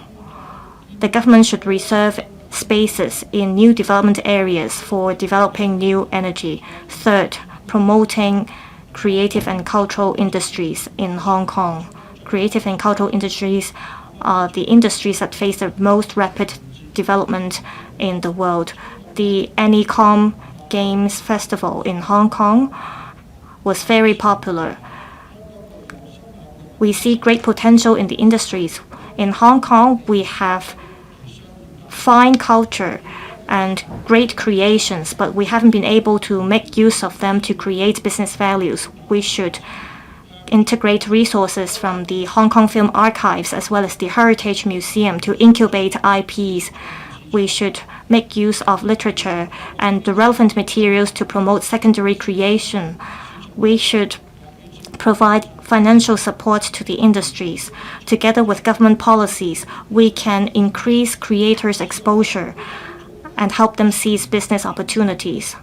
The government should reserve spaces in new development areas for developing new energy. Third, promoting creative and cultural industries in Hong Kong. Creative and cultural industries are the industries that face the most rapid development in the world. The Anycom Games Festival in Hong Kong was very popular. We see great potential in the industries. In Hong Kong, we have fine culture and great creations, but we haven't been able to make use of them to create business values. We should integrate resources from the Hong Kong Film Archives as well as the Heritage Museum to incubate IPs. We should make use of literature and the relevant materials to promote secondary creation. We should provide financial support to the industries. Together with government policies, we can increase creators' exposure and help them seize business opportunities.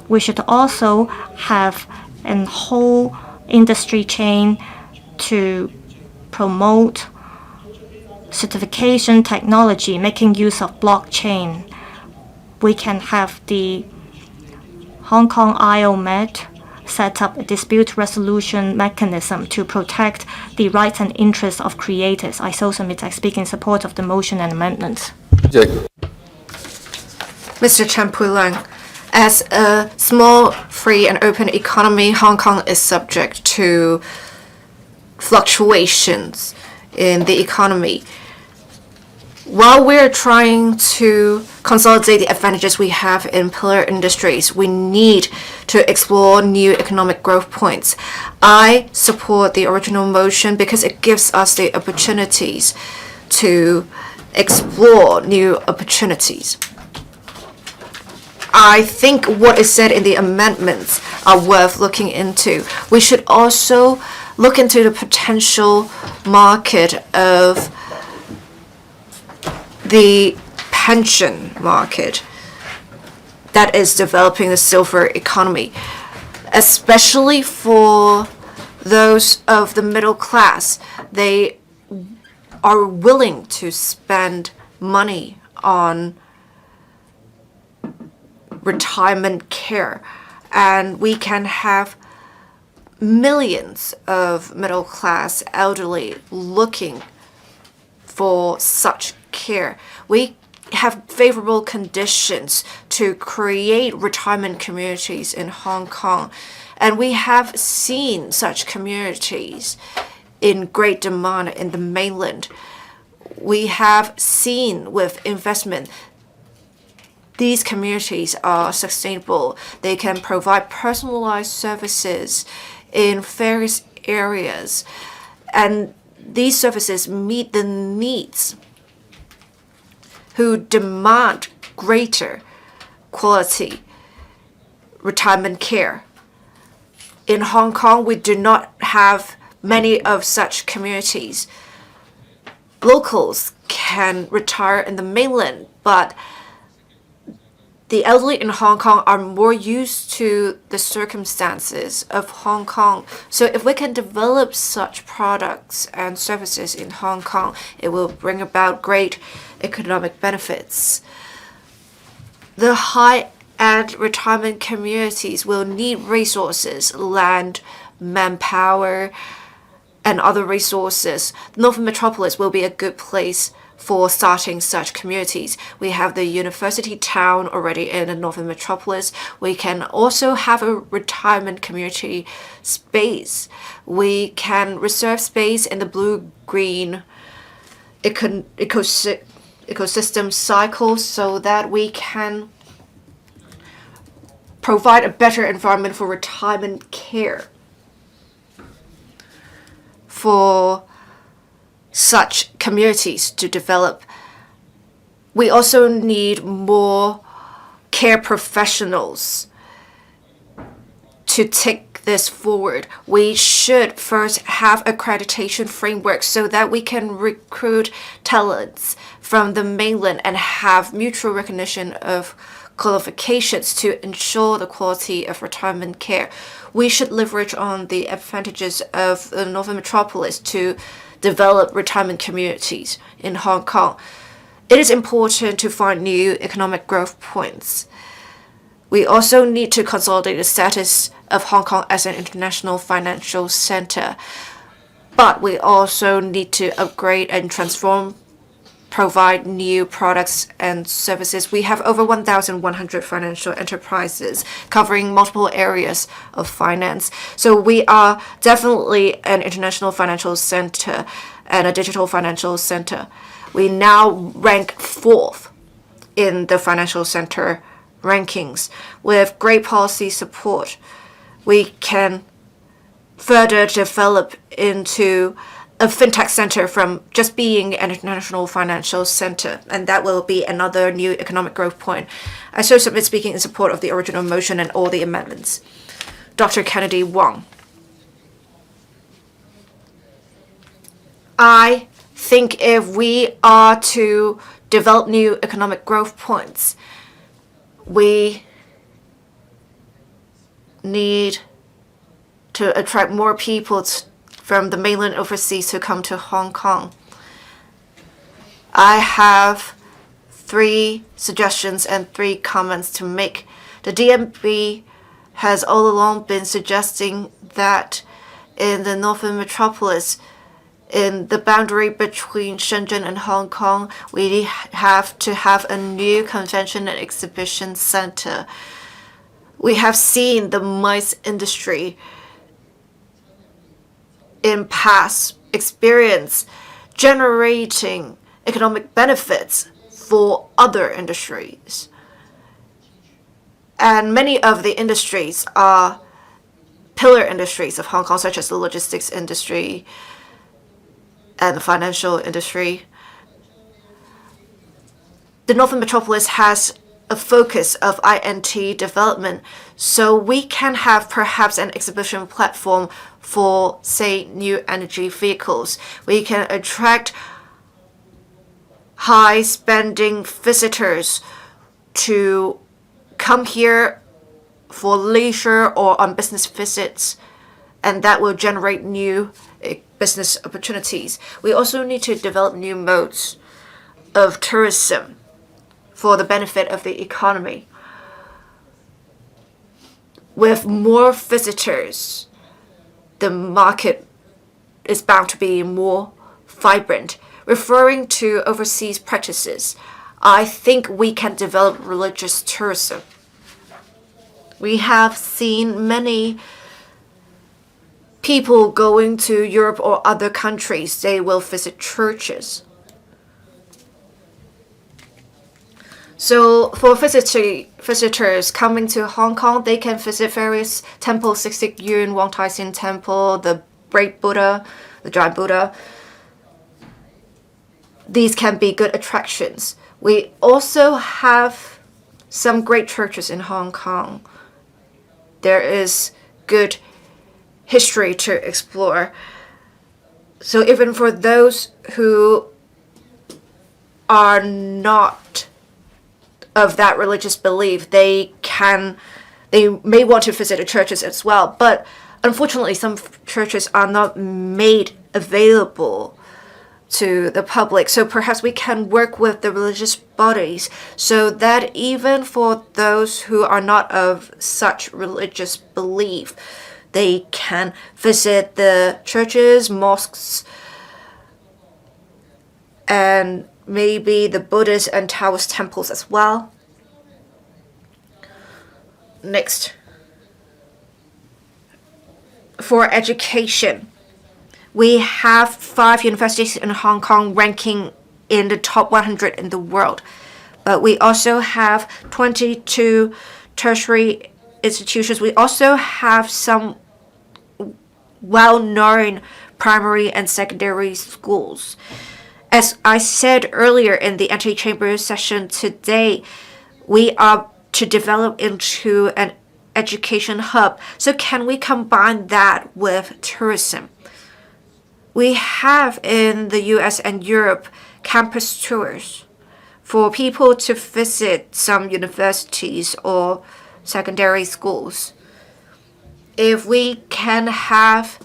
We should also have a whole industry chain to promote certification technology, making use of blockchain. We can have the Hong Kong IOMED set up a dispute resolution mechanism to protect the rights and interests of creators. I so submit I speak in support of the motion and amendments. Mr. Chen Pui-Lang, as a small, free, and open economy, Hong Kong is subject to fluctuations in the economy. While we're trying to consolidate the advantages we have in pillar industries, we need to explore new economic growth points. I support the original motion because it gives us the opportunities to explore new opportunities. I think what is said in the amendments are worth looking into. We should also look into the potential market of the pension market that is developing the silver economy, especially for those of the middle class. They are willing to spend money on retirement care, and we can have millions of middle class elderly looking for such care. We have favorable conditions to create retirement communities in Hong Kong, and we have seen such communities in great demand in the mainland. We have seen with investment, these communities are sustainable. They can provide personalized services in various areas, and these services meet the needs who demand greater quality retirement care. In Hong Kong, we do not have many of such communities. Locals can retire in the mainland, but the elderly in Hong Kong are more used to the circumstances of Hong Kong. So if we can develop such products and services in Hong Kong, it will bring about great economic benefits. The high-end retirement communities will need resources, land, manpower, and other resources. The Northern Metropolis will be a good place for starting such communities. We have the university town already in the Northern Metropolis. We can also have a retirement community space. We can reserve space in the blue-green ecosystem cycle so that we can provide a better environment for retirement care for such communities to develop. We also need more care professionals to take this forward. We should first have accreditation framework so that we can recruit talents from the mainland and have mutual recognition of qualifications to ensure the quality of retirement care. We should leverage on the advantages of the Northern Metropolis to develop retirement communities in Hong Kong. It is important to find new economic growth points. We also need to consolidate the status of Hong Kong as an international financial center. But we also need to upgrade and transform, provide new products and services. We have over 1,100 financial enterprises covering multiple areas of finance. So we are definitely an international financial center and a digital financial center. We now rank 4th in the financial center rankings. With great policy support, we can further develop into a fintech center from just being an international financial center, and that will be another new economic growth point. I so submit speaking in support of the original motion and all the amendments. Dr. Kennedy Wong. I think if we are to develop new economic growth points, we need to attract more people from the mainland overseas to come to Hong Kong. I have 3 suggestions and 3 comments to make. The DMB has all along been suggesting that in the Northern Metropolis, in the boundary between Shenzhen and Hong Kong, we have to have a new convention and exhibition center. We have seen the MICE industry in past experience generating economic benefits for other industries. And many of the industries are pillar industries of Hong Kong, such as the logistics industry and the financial industry. The Northern Metropolis has a focus of INT development, so we can have perhaps an exhibition platform for, say, new energy vehicles. We can attract high-spending visitors to come here for leisure or on business visits, and that will generate new business opportunities. We also need to develop new modes of tourism for the benefit of the economy. With more visitors, the market is bound to be more vibrant. Referring to overseas practices, I think we can develop religious tourism. We have seen many people going to Europe or other countries, they will visit churches. So for visitors coming to Hong Kong, they can visit various temples, 60 Yun, Wong Tai Sin Temple, the Great Buddha, the Giant Buddha. These can be good attractions. We also have some great churches in Hong Kong. There is good history to explore. So even for those who are not of that religious belief, they may want to visit the churches as well. But unfortunately, some churches are not made available to the public. So perhaps we can work with the religious bodies so that even for those who are not of such religious belief, they can visit the churches, mosques, and maybe the Buddhist and Taoist temples as well. Next, for education, we have 5 universities in Hong Kong ranking in the top 100 in the world. But we also have 22 tertiary institutions. We also have some well-known primary and secondary schools. As I said earlier in the antechamber session today, we are to develop into an education hub. So can we combine that with tourism? We have in the US and Europe campus tours for people to visit some universities or secondary schools. If we can have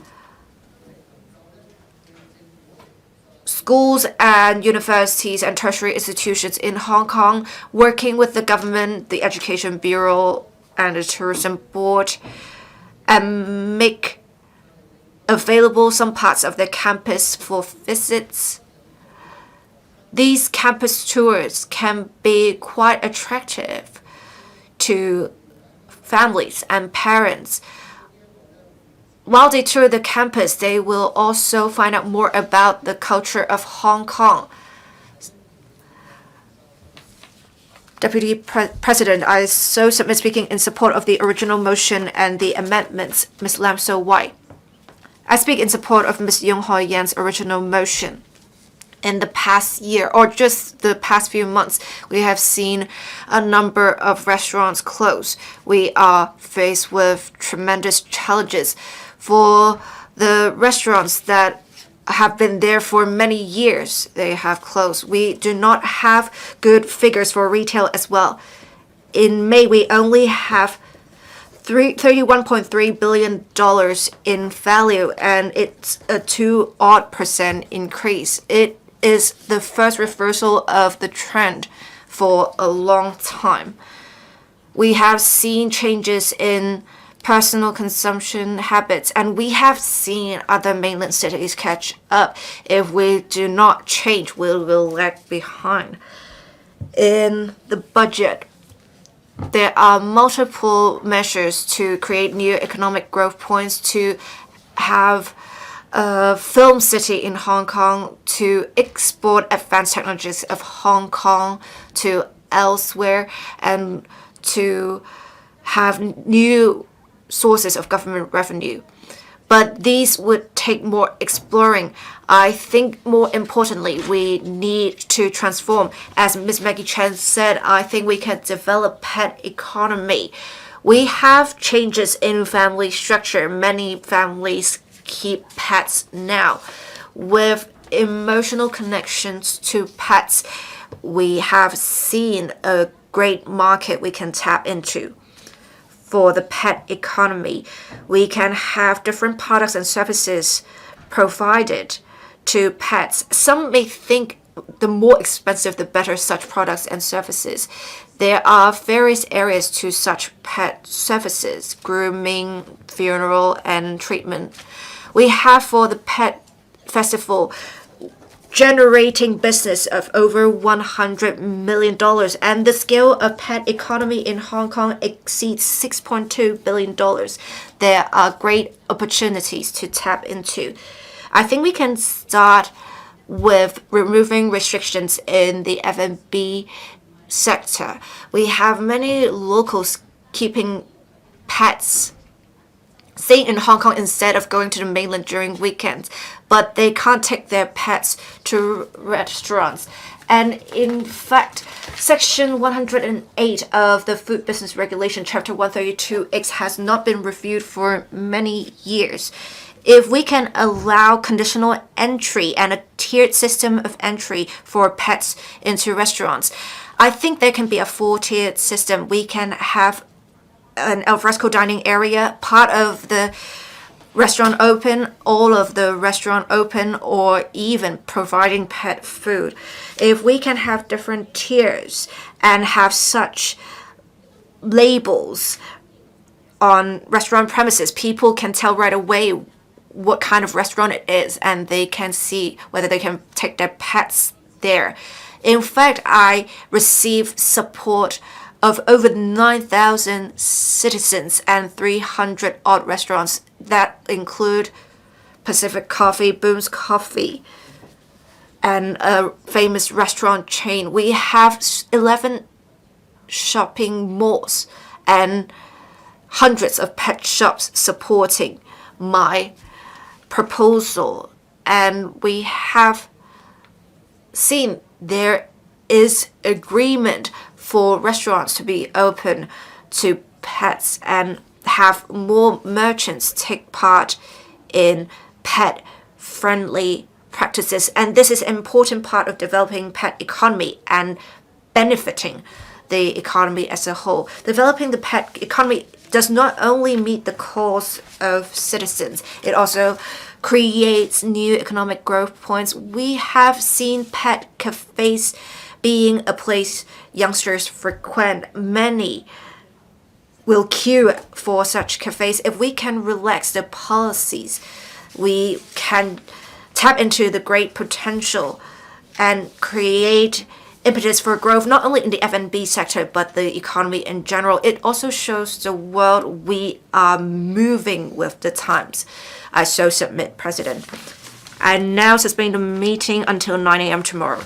schools and universities and tertiary institutions in Hong Kong working with the government, the Education Bureau, and the Tourism Board, and make available some parts of the campus for visits. These campus tours can be quite attractive to families and parents. While they tour the campus, they will also find out more about the culture of Hong Kong. Deputy President, I so submit speaking in support of the original motion and the amendments. Ms. Lam So Wai. I speak in support of Ms. Yung Hoi-yan's original motion. In the past year, or just the past few months, we have seen a number of restaurants close. We are faced with tremendous challenges. For the restaurants that have been there for many years, they have closed. We do not have good figures for retail as well. In May, we only have $31.3 billion in value, and it's a 2% increase. It is the first reversal of the trend for a long time. We have seen changes in personal consumption habits, and we have seen other mainland cities catch up. If we do not change, we will lag behind. In the budget, there are multiple measures to create new economic growth points, to have a film city in Hong Kong, to export advanced technologies of Hong Kong to elsewhere, and to have new sources of government revenue. But these would take more exploring. I think more importantly, we need to transform. As Ms. Maggie Chen said, I think we can develop pet economy. We have changes in family structure. Many families keep pets now. With emotional connections to pets, we have seen a great market we can tap into. For the pet economy, we can have different products and services provided to pets. Some may think the more expensive, the better such products and services. There are various areas to such pet services: grooming, funeral, and treatment. We have for the pet festival generating business of over $100 million, and the scale of pet economy in Hong Kong exceeds $6.2 billion. There are great opportunities to tap into. I think we can start with removing restrictions in the F&B sector. We have many locals keeping pets, staying in Hong Kong instead of going to the mainland during weekends, but they can't take their pets to restaurants. And in fact, Section 108 of the Food Business Regulation, Chapter 132X, has not been reviewed for many years. If we can allow conditional entry and a tiered system of entry for pets into restaurants, I think there can be a 4-tiered system. We can have an alfresco dining area, part of the restaurant open, all of the restaurant open, or even providing pet food. If we can have different tiers and have such labels on restaurant premises, people can tell right away what kind of restaurant it is, and they can see whether they can take their pets there. In fact, I received support of over 9,000 citizens and 300 odd restaurants that include Pacific Coffee, Boone's Coffee, and a famous restaurant chain. We have 11 shopping malls and hundreds of pet shops supporting my proposal, and we have seen there is agreement for restaurants to be open to pets and have more merchants take part in pet-friendly practices. And this is an important part of developing pet economy and benefiting the economy as a whole. Developing the pet economy does not only meet the cause of citizens, it also creates new economic growth points. We have seen pet cafes being a place youngsters frequent. Many will queue for such cafes. If we can relax the policies, we can tap into the great potential and create impetus for growth, not only in the F&B sector, but the economy in general. It also shows the world we are moving with the times. I so submit, President. I now suspend the meeting until 9 a.m. tomorrow.